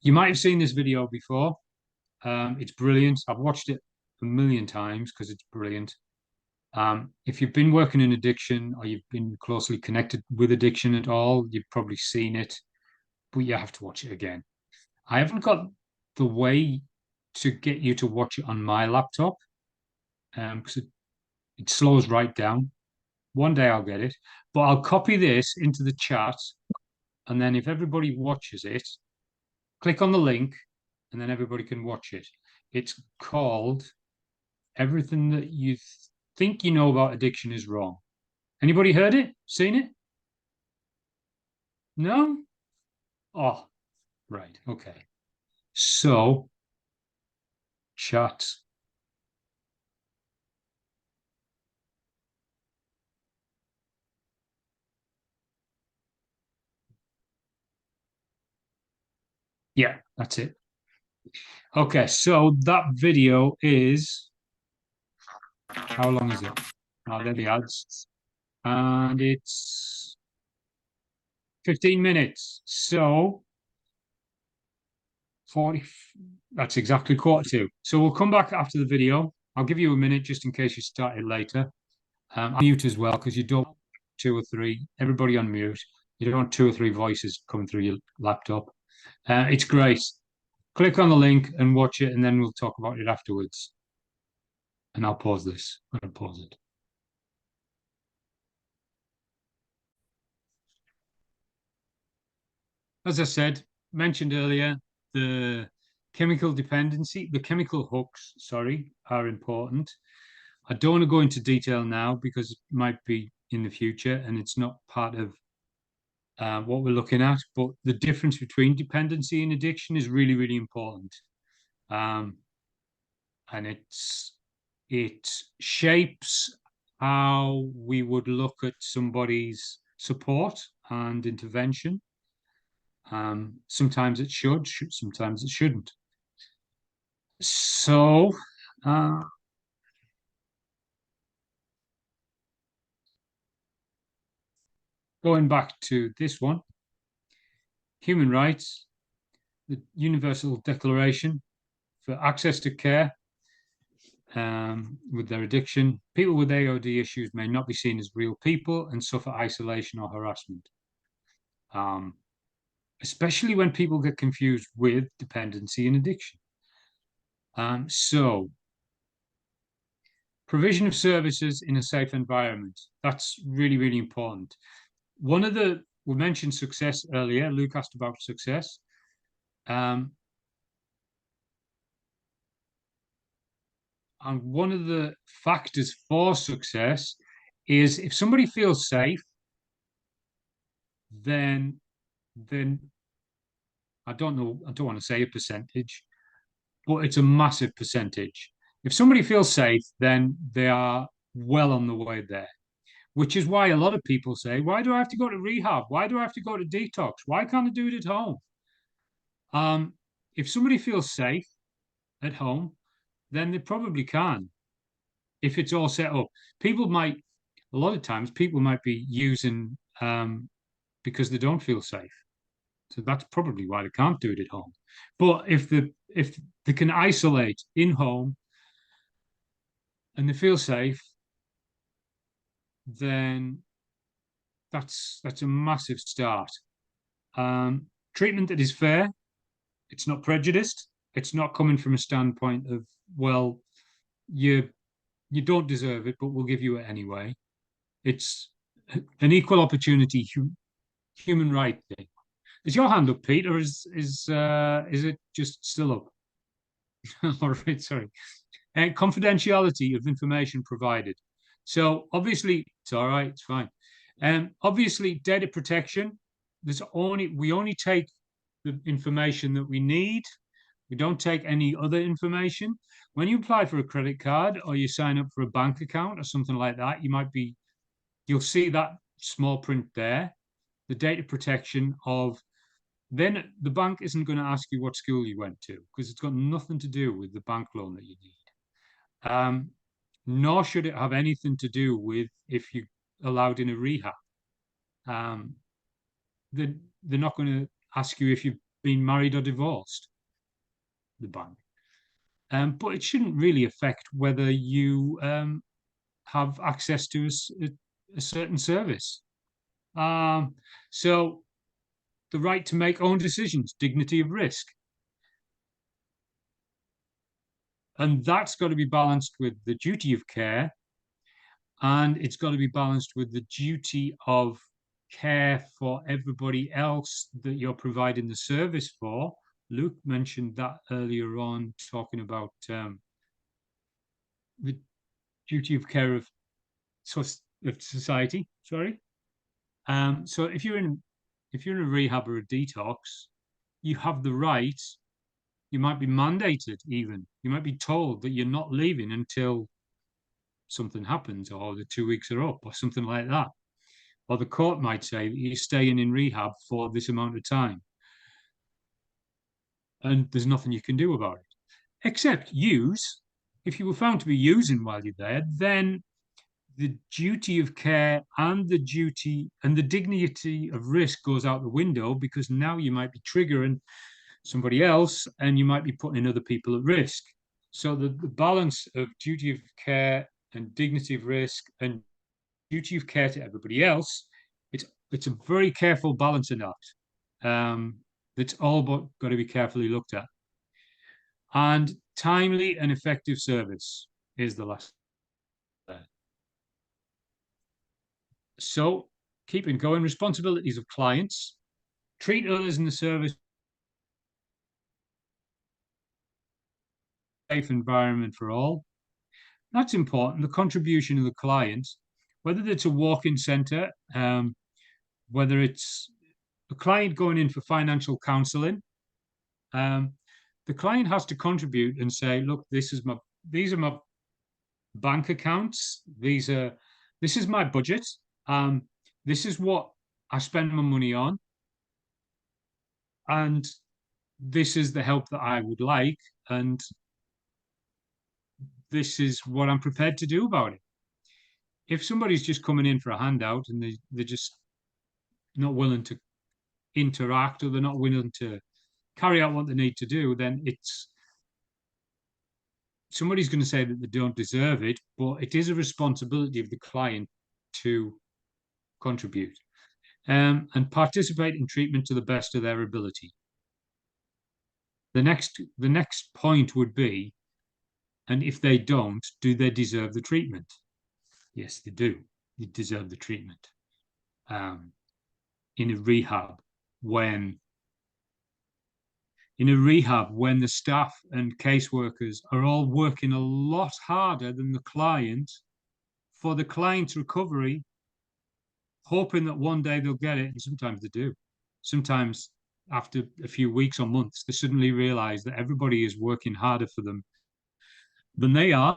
You might have seen this video before. It's brilliant. I've watched it a million times because it's brilliant. If you've been working in addiction or you've been closely connected with addiction at all, you've probably seen it, but you have to watch it again. I haven't got the way to get you to watch it on my laptop because it slows right down. One day I'll get it, but I'll copy this into the chat, and then if everybody watches it, click on the link, and then everybody can watch it. It's called Everything That You Think You Know About Addiction Is Wrong. Anybody heard it? Seen it? No? Oh, right. Okay. So, chat. Yeah, that's it. Okay, so that video is, how long is it? Oh, there the ads. And it's 15 minutes. So 40, that's exactly 1:45. So we'll come back after the video. I'll give you a minute just in case you started later. I'll mute as well because you don't want 2 or 3, everybody on mute. You don't want 2 or 3 voices coming through your laptop. It's great. Click on the link and watch it, and then we'll talk about it afterwards. And I'll pause this. I'm going to pause it. As I said, mentioned earlier, the chemical hooks, sorry, are important. I don't want to go into detail now because it might be in the future and it's not part of what we're looking at, but the difference between dependency and addiction is really, really important. And it shapes how we would look at somebody's support and intervention. Sometimes it should, sometimes it shouldn't. So, going back to this one, human rights, the Universal Declaration for access to care with their addiction. People with AOD issues may not be seen as real people and suffer isolation or harassment. Especially when people get confused with dependency and addiction. So, provision of services in a safe environment. That's really, really important. We mentioned success earlier. Luke asked about success. And one of the factors for success is if somebody feels safe, then I don't want to say a percentage, but it's a massive percentage. If somebody feels safe, then they are well on the way there, which is why a lot of people say, why do I have to go to rehab? Why do I have to go to detox? Why can't I do it at home? If somebody feels safe at home, then they probably can. If it's all set up, a lot of times people might be using because they don't feel safe. So that's probably why they can't do it at home. But if they can isolate in home and they feel safe, then that's a massive start. Treatment that is fair, it's not prejudiced, it's not coming from a standpoint of, well, you don't deserve it, but we'll give you it anyway. It's an equal opportunity human right thing. Is your hand up, Pete, or is it just still up? All right, sorry. And confidentiality of information provided. So obviously, it's all right, it's fine. Obviously, data protection. We only take the information that we need. We don't take any other information. When you apply for a credit card or you sign up for a bank account or something like that, you'll see that small print there, the data protection of. Then the bank isn't going to ask you what school you went to because it's got nothing to do with the bank loan that you need. Nor should it have anything to do with if you're allowed in a rehab. They're not going to ask you if you've been married or divorced, the bank. But it shouldn't really affect whether you have access to a certain service. So the right to make own decisions, dignity of risk. And that's got to be balanced with the duty of care, and it's got to be balanced with the duty of care for everybody else that you're providing the service for. Luke mentioned that earlier on, talking about the duty of care of society. Sorry. So if you're in a rehab or a detox, you have the right. You might be mandated, even. You might be told that you're not leaving until something happens, or the 2 weeks are up, or something like that. Or the court might say that you're staying in rehab for this amount of time. And there's nothing you can do about it. Except use. If you were found to be using while you're there, then the duty of care and the duty and the dignity of risk goes out the window, because now you might be triggering somebody else and you might be putting other people at risk. So the balance of duty of care and dignity of risk and duty of care to everybody else, it's a very careful balancing act. That's all got to be carefully looked at. And timely and effective service is the last. So keeping going, responsibilities of clients, treat others in the service safe environment for all. That's important. The contribution of the client, whether it's a walk-in centre, whether it's a client going in for financial counselling, the client has to contribute and say, look, these are my bank accounts. This is my budget. This is what I spend my money on. And this is the help that I would like. And this is what I'm prepared to do about it. If somebody's just coming in for a handout and they're just not willing to interact, or they're not willing to carry out what they need to do, then somebody's going to say that they don't deserve it, but it is a responsibility of the client to contribute and participate in treatment to the best of their ability. The next point would be, and if they don't, do they deserve the treatment? Yes, they do. They deserve the treatment. In a rehab, when the staff and caseworkers are all working a lot harder than the client for the client's recovery, hoping that one day they'll get it, and sometimes they do. Sometimes after a few weeks or months, they suddenly realize that everybody is working harder for them than they are,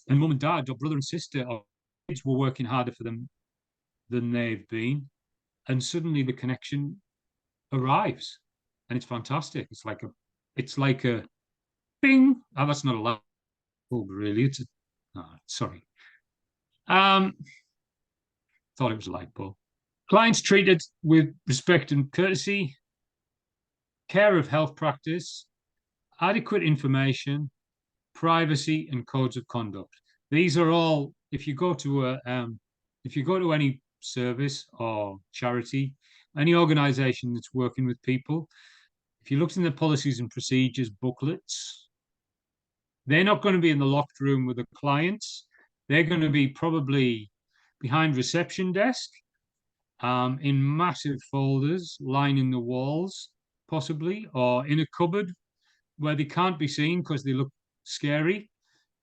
and mum and dad or brother and sister or kids were working harder for them than they've been, and suddenly the connection arrives, and it's fantastic. It's like a bing. Oh, that's not a light bulb, really. It's sorry. Thought it was a light bulb. Clients treated with respect and courtesy, care of health practice, adequate information, privacy, and codes of conduct. These are all. If you go to any service or charity, any organisation that's working with people, if you looked in the policies and procedures booklets, they're not going to be in the locked room with the clients. They're going to be probably behind reception desk, in massive folders lining the walls, possibly, or in a cupboard where they can't be seen because they look scary,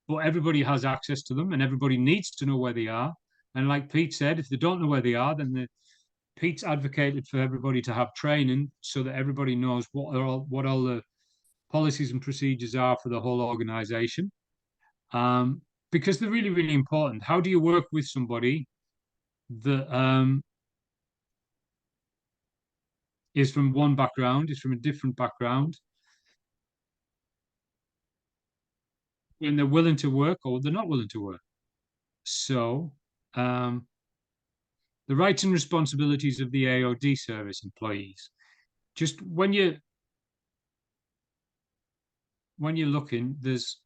but everybody has access to them and everybody needs to know where they are. And like Pete said, if they don't know where they are, then Pete's advocated for everybody to have training so that everybody knows what all the policies and procedures are for the whole organization. Because they're really, really important. How do you work with somebody that is from one background, is from a different background, when they're willing to work or they're not willing to work? So, the rights and responsibilities of the AOD service employees. Just when you're looking, there's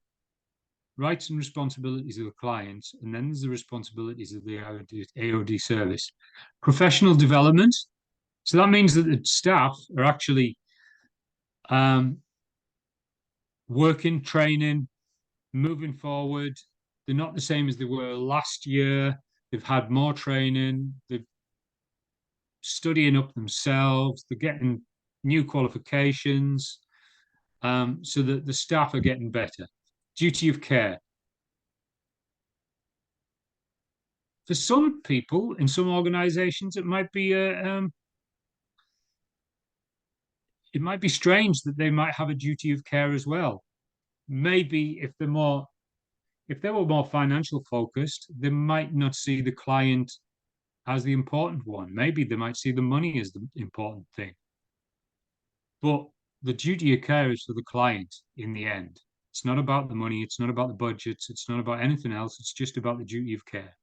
rights and responsibilities of the clients, and then there's the responsibilities of the AOD service. Professional development. So that means that the staff are actually working, training, moving forward. They're not the same as they were last year. They've had more training. They're studying up themselves. They're getting new qualifications, so that the staff are getting better. Duty of care. For some people in some organizations, it might be strange that they might have a duty of care as well. Maybe if they were more financial focused, they might not see the client as the important one. Maybe they might see the money as the important thing. But the duty of care is for the client in the end. It's not about the money. It's not about the budgets. It's not about anything else. It's just about the duty of care.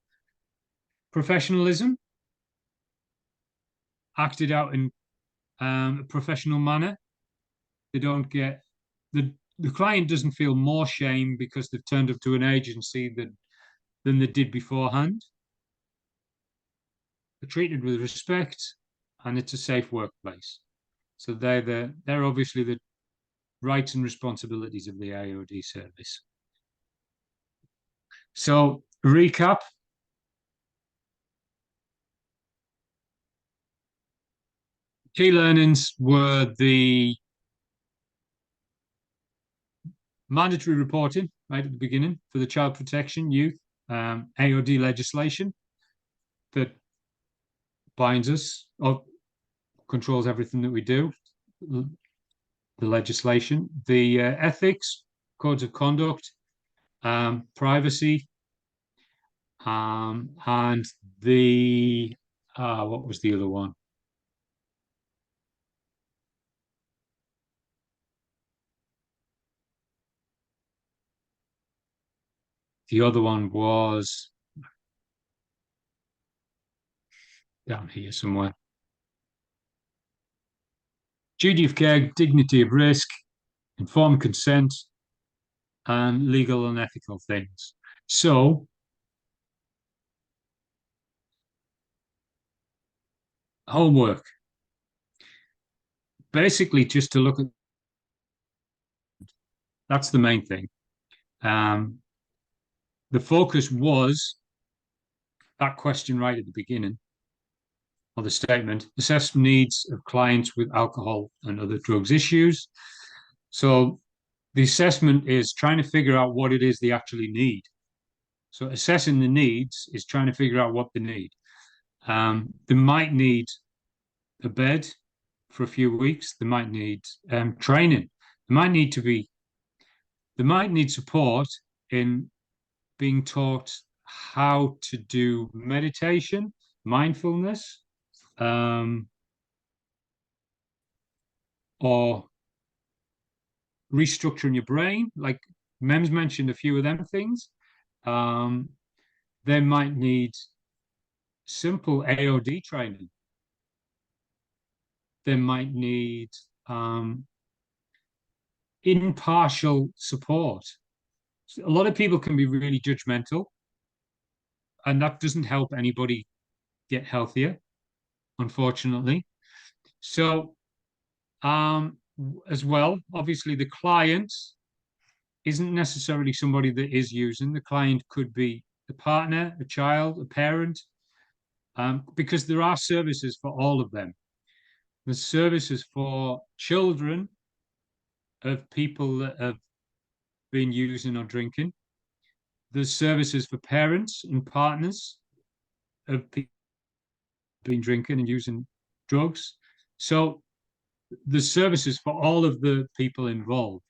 Professionalism, acted out in a professional manner. They don't get the client doesn't feel more shame because they've turned up to an agency than they did beforehand. They're treated with respect, and it's a safe workplace. So they're obviously the rights and responsibilities of the AOD service. So recap. Key learnings were the mandatory reporting right at the beginning for the child protection, youth, AOD legislation that binds us or controls everything that we do. The legislation, the ethics, codes of conduct, privacy, and the what was the other one? The other one was down here somewhere. Duty of care, dignity of risk, informed consent, and legal and ethical things. So, homework. Basically, just to look at, that's the main thing. The focus was that question right at the beginning of the statement: assess needs of clients with alcohol and other drugs issues. So the assessment is trying to figure out what it is they actually need. So assessing the needs is trying to figure out what they need. They might need a bed for a few weeks. They might need training. They might need support in being taught how to do meditation, mindfulness, or restructuring your brain. Like Mem's mentioned a few of them things. They might need simple AOD training. They might need impartial support. A lot of people can be really judgmental, and that doesn't help anybody get healthier, unfortunately. So, as well, obviously, the client isn't necessarily somebody that is using. The client could be a partner, a child, a parent, because there are services for all of them. There's services for children of people that have been using or drinking. There's services for parents and partners of people been drinking and using drugs. So there's services for all of the people involved.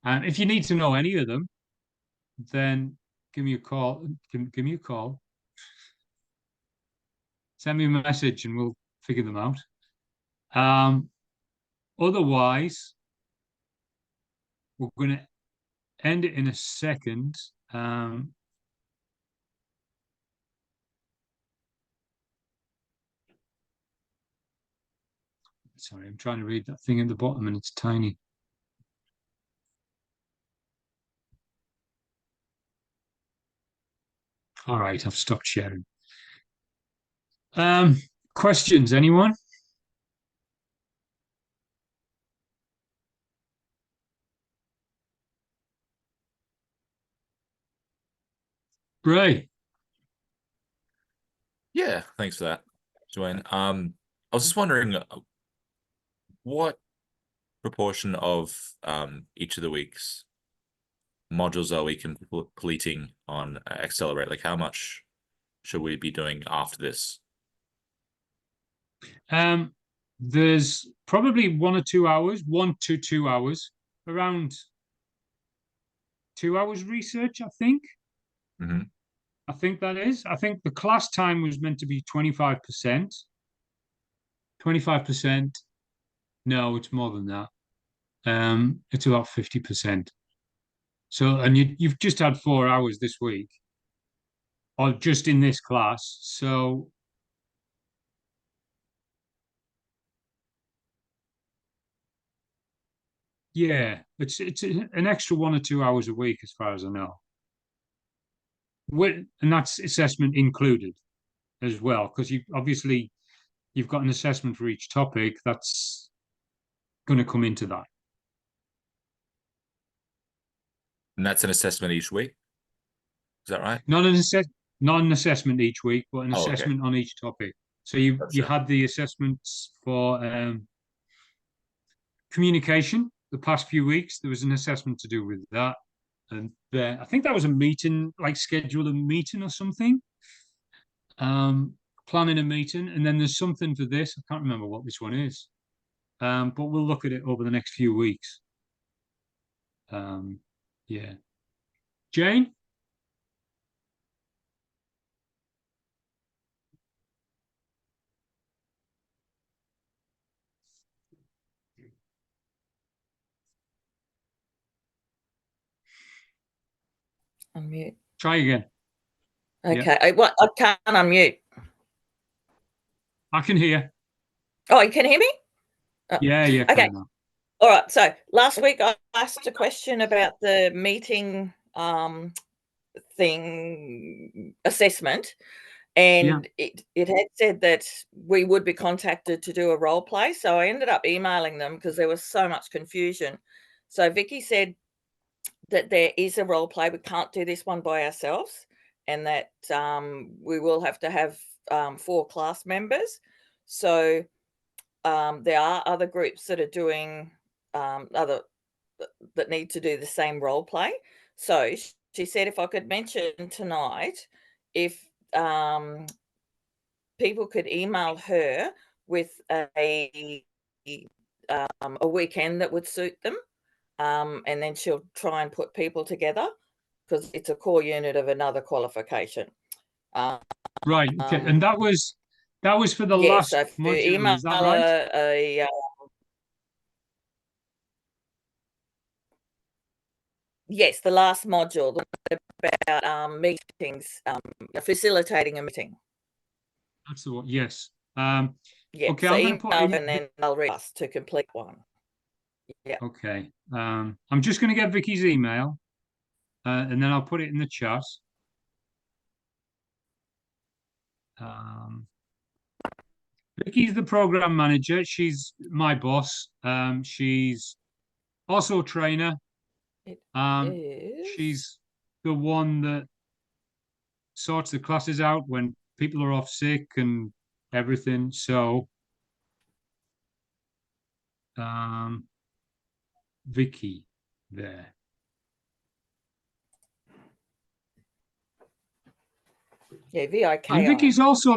And if you need to know any of them, then give me a call. Give me a call. Send me a message and we'll figure them out. Otherwise, we're going to end it in a second. Sorry, I'm trying to read that thing at the bottom and it's tiny. All right, I've stopped sharing. Questions, anyone? Ray. Yeah, thanks for that, Joanne. I was just wondering what proportion of each of the weeks modules are we completing on Accelerate? Like, how much should we be doing after this? There's probably 1 or 2 hours, 1 to 2 hours, around 2 hours research, I think. Mm-hmm. I think that is. I think the class time was meant to be 25%. 25%. No, it's more than that. It's about 50%. So, and you've just had 4 hours this week, or just in this class. So, yeah, it's an extra 1 or 2 hours a week, as far as I know. And that's assessment included as well, because you've got an assessment for each topic that's going to come into that. And that's an assessment each week? Is that right? Not an assessment each week, but an assessment on each topic. So you had the assessments for communication the past few weeks. There was an assessment to do with that. And I think that was a meeting, like schedule a meeting or something. Planning a meeting. And then there's something for this. I can't remember what this one is. But we'll look at it over the next few weeks. Yeah. Jane? Unmute. Try again. Okay. Yeah. I can't unmute. I can hear. Oh, you can hear me? Oh. Yeah. Okay. All right. So last week I asked a question about the meeting thing assessment, and it had said that we would be contacted to do a role play. So I ended up emailing them because there was so much confusion. So Vicky said that there is a role play. We can't do this one by ourselves, and that we will have to have 4 class members. So there are other groups that are doing that need to do the same role play. So she said if I could mention tonight, if people could email her with a weekend that would suit them, and then she'll try and put people together because it's a core unit of another qualification. Right. Okay. And that was for the last so module. Is that right? Yes, the last module about meetings, facilitating a meeting. That's the one. Yes. Yeah. Okay. So I'm going to put and then they'll read us to complete one. Yeah. Okay. I'm just going to get Vicky's email, and then I'll put it in the chat. Vicky's the program manager. She's my boss. She's also a trainer. She's the one that sorts the classes out when people are off sick and everything. So, Vicky there. Yeah, VIKI. And Vicky's also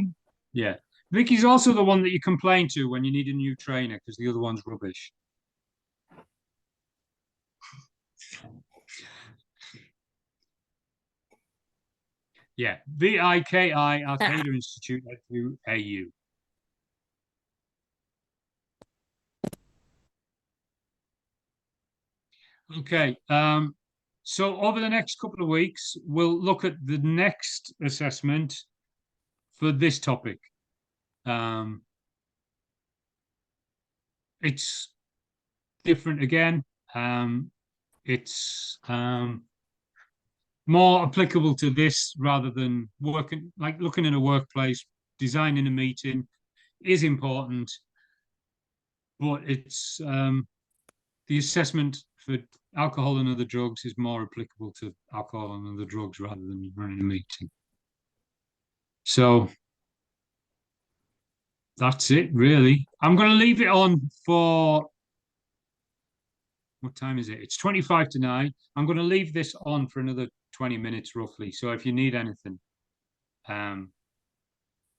the one that you complain to when you need a new trainer because the other one's rubbish. Yeah, VIKI Arcada Institute AU. Okay, so over the next couple of weeks, we'll look at the next assessment for this topic. It's different again. It's more applicable to this rather than looking in a workplace, designing a meeting is important, but it's the assessment for alcohol and other drugs is more applicable to alcohol and other drugs rather than running a meeting. So that's it, really. I'm going to leave it on for, what time is it? It's 25 to 9. I'm going to leave this on for another 20 minutes roughly. So if you need anything,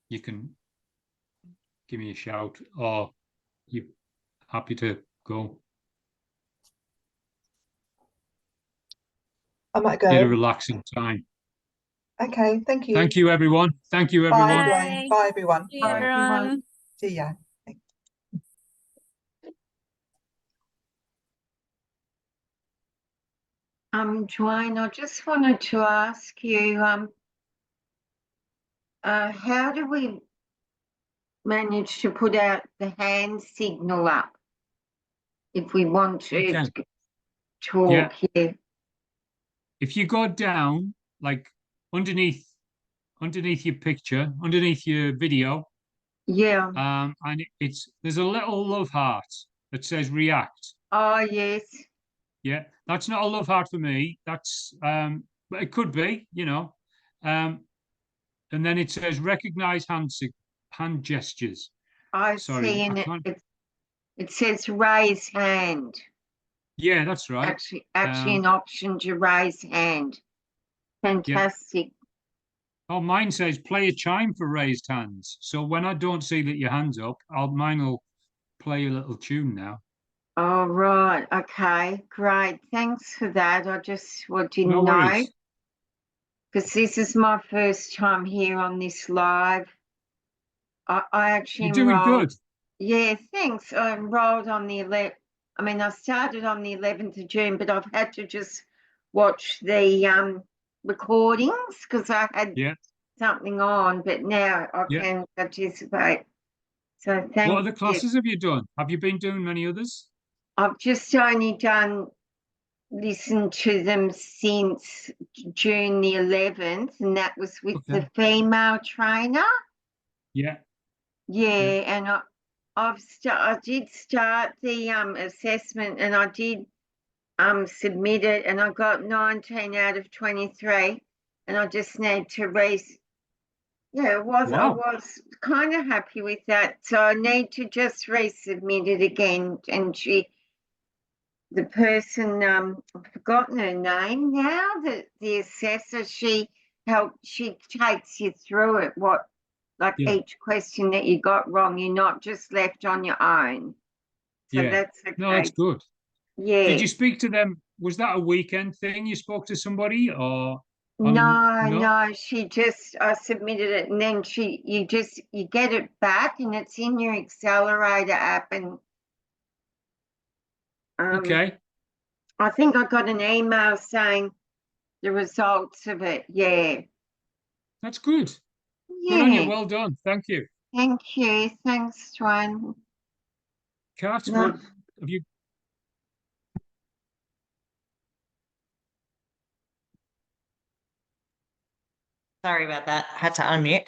you can give me a shout, or you're happy to go. I might go. Get a relaxing time. Okay, thank you. Thank you, everyone. Thank you, everyone. Bye, Dwayne. Bye, everyone. Bye, everyone. See ya. Dwayne, I just wanted to ask you, how do we manage to put out the hand signal up if we want to talk here? If you go down, like underneath your picture, underneath your video, yeah, and there's a little love heart that says react. Oh, yes. Yeah, that's not a love heart for me. That's but it could be, you know. And then it says recognize hand gestures. I see, and it says raise hand. Yeah, that's right. Actually an option to raise hand. Fantastic. Yeah. Oh, mine says play a chime for raised hands. So when I don't see that your hand's up, mine will play a little tune now. Oh, right. Okay, great. Thanks for that. I just didn't know. Because this is my first time here on this live. I actually You're doing good. Yeah, thanks. I enrolled on the 11th. I mean, I started on the 11th of June, but I've had to just watch the recordings because I had something on, but now I can participate. So thank you. What other classes have you done? Have you been doing many others? I've just only listened to them since June the 11th, and that was with the female trainer. Yeah. Yeah, and I did start the assessment, and I did submit it, and I got 19 out of 23, and I just need to I was kind of happy with that, so I need to just resubmit it again. And the person, I've forgotten her name now, the assessor, she takes you through it, each question that you got wrong, you're not just left on your own. So that's okay. No, that's good. Yeah. Did you speak to them? Was that a weekend thing? You spoke to somebody, or? No, I submitted it, and then you get it back, and it's in your Accelerator app, and okay. I think I got an email saying the results of it. Yeah. That's good. Yeah. Good on you. Well done. Thank you. Thank you. Thanks, Dwayne. Kat, what have you? Sorry about that. I had to unmute.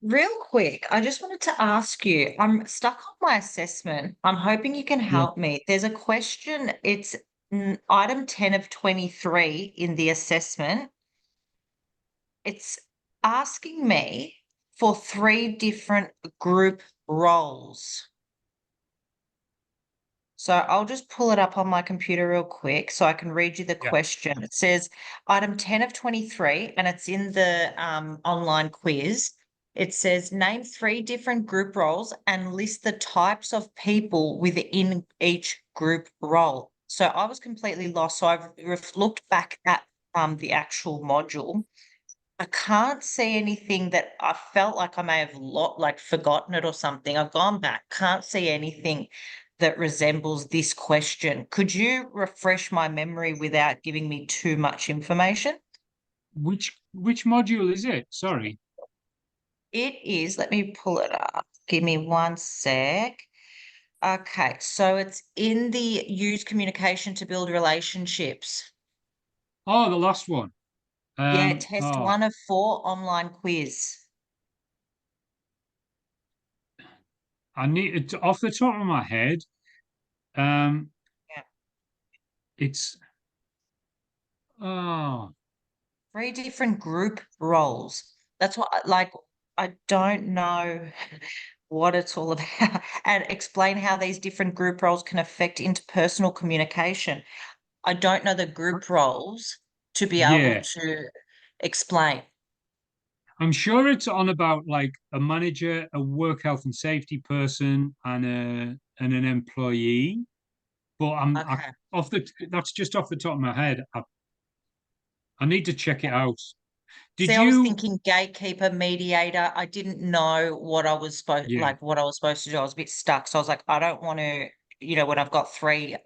Real quick, I just wanted to ask you, I'm stuck on my assessment. I'm hoping you can help me. There's a question. It's item 10 of 23 in the assessment. It's asking me for 3 different group roles. So I'll just pull it up on my computer real quick so I can read you the question. It says item 10 of 23, and it's in the online quiz. It says name 3 different group roles and list the types of people within each group role. So I was completely lost. So I've looked back at the actual module. I can't see anything that I felt like I may have forgotten it or something. I've gone back, can't see anything that resembles this question. Could you refresh my memory without giving me too much information? Which module is it? Sorry. It is, let me pull it up. Give me one sec. Okay, so it's in the use communication to build relationships. Oh, the last one. Yeah, test 1 of 4 online quiz. I need it off the top of my head. It's 3 different group roles. That's what I don't know what it's all about, and explain how these different group roles can affect interpersonal communication. I don't know the group roles to be able to explain. I'm sure it's on about like a manager, a work health and safety person, and an employee. But that's just off the top of my head. I need to check it out. I was thinking gatekeeper, mediator. I didn't know what I was supposed to do. I was a bit stuck. So I was like, I don't want to, when I've got 3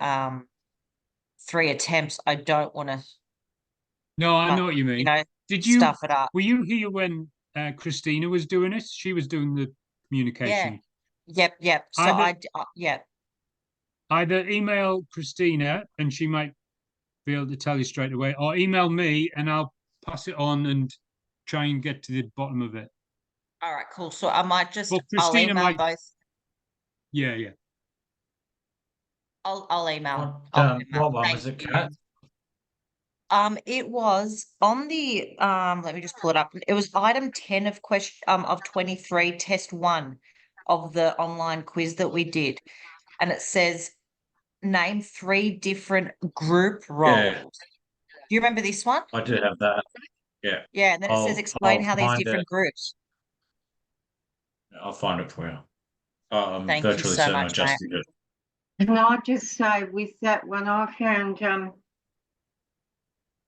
attempts, I don't want to. No, I know what you mean. Did you stuff it up? Were you here when Christina was doing it? She was doing the communication. Yep. So either email Christina and she might be able to tell you straight away, or email me and I'll pass it on and try and get to the bottom of it. All right, cool. So I might just I'll email both. Yeah. I'll email. What one was it, Kat? It was on the let me just pull it up. It was item 10 of 23, test 1 of the online quiz that we did. And it says name 3 different group roles. Yeah. Do you remember this one? I did have that. Yeah. Yeah, and then it says explain how these different groups. I'll find it for you. Thank you virtually so certain I much, just mate. did it. Can I just say with that one, I found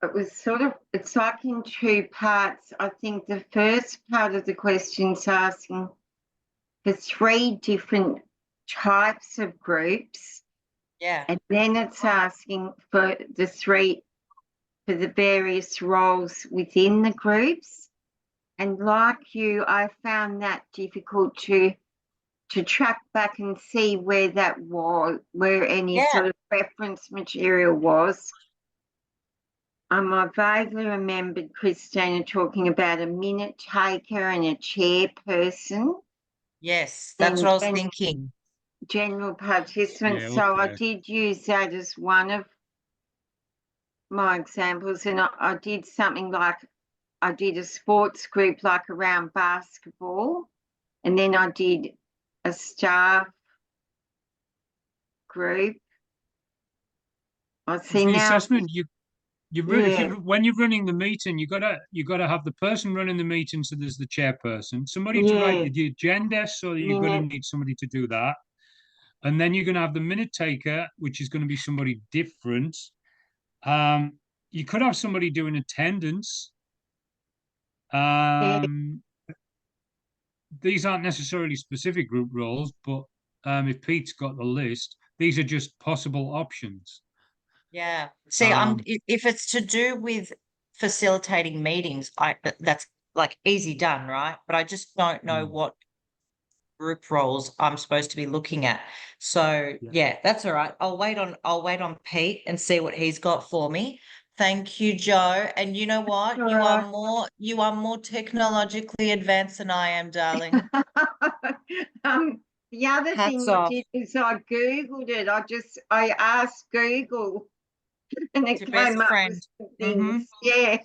it was it's like in 2 parts. I think the first part of the question's asking for 3 different types of groups. Yeah. And then it's asking for the various roles within the groups. And like you, I found that difficult to track back and see where that was, where any sort of reference material was. I vaguely remembered Christina talking about a minute taker and a chairperson. Yes, that's what I was thinking. General participants. Yeah, So I okay. did use that as one of my examples, and I did something like I did a sports group like around basketball, and then I did a staff group. I see For the now. assessment, when you're running the meeting, you gotta have the person running the meeting. So there's the chairperson, somebody to write the agenda. So you're gonna need somebody to do that, and then you're gonna have the minute taker, which is going to be somebody different. You could have somebody doing attendance. These aren't necessarily specific group roles, but if Pete's got the list, these are just possible options. Yeah. See, if it's to do with facilitating meetings, that's like easy done, right? But I just don't know what group roles I'm supposed to be looking at. So yeah, that's all right. I'll wait on Pete and see what he's got for me. Thank you, Joe. And you know what? You are more technologically advanced than I am, darling. The other thing I did is I Googled it. I asked Google and it came up with some things. Yeah.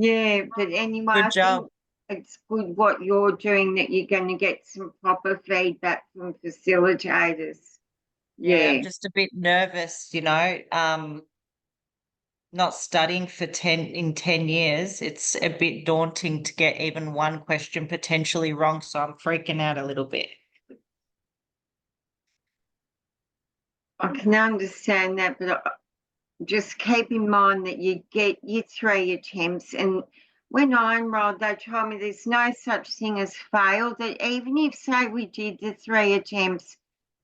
Yeah, but anyway, I Good job. think it's good what you're doing, that you're going to get some proper feedback from facilitators. Yeah, Yeah. I'm just a bit nervous, not studying for 10 years. It's a bit daunting to get even one question potentially wrong, so I'm freaking out a little bit. I can understand that, but just keep in mind that you get your 3 attempts. And when I enrolled, they told me there's no such thing as failed. That even if, say, we did the 3 attempts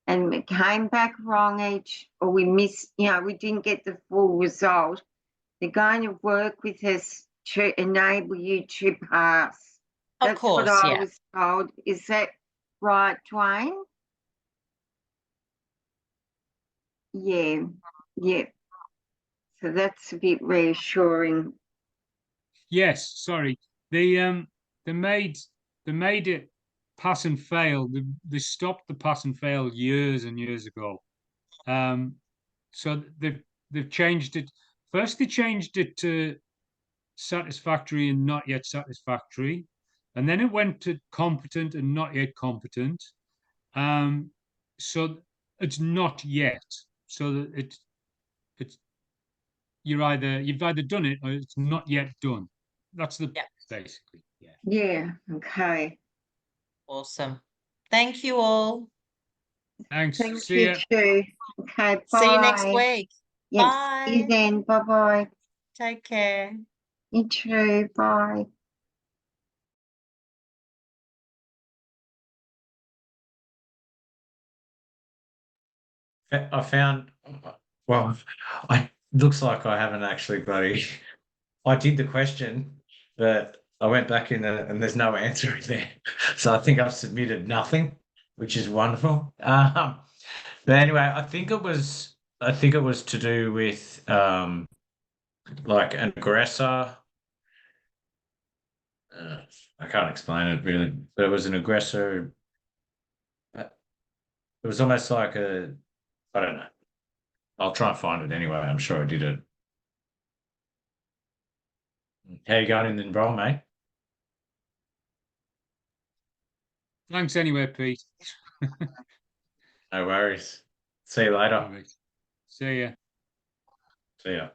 and it came back wrong each, or we missed, we didn't get the full result, they're going to work with us to enable you to pass. Of That's what course, I yeah. was told. Is that right, Dwayne? Yeah, yeah. So that's a bit reassuring. Yes, sorry. They made it pass and fail. They stopped the pass and fail years and years ago. So they've changed it. First, they changed it to satisfactory and not yet satisfactory, and then it went to competent and not yet competent. So it's not yet. So that it's you've either done it or it's not yet done. That's the basically, yeah. Yeah, okay. Awesome. Thank you all. Thanks. Thank See you ya. too. Okay, bye. See you next week. Yep, see Bye. you then. Bye-bye. Take care. You too. Bye. I found, well, I looks like I haven't actually bloody. I did the question, but I went back in and there's no answer in there. So I think I've submitted nothing, which is wonderful. But anyway, I think it was to do with like an aggressor. I can't explain it really, but it was an aggressor. It was almost like I don't know. I'll try and find it anyway. I'm sure I did it. How you going in the role, mate? Thanks anyway, Pete. No worries. See you later. All right. See ya. See ya.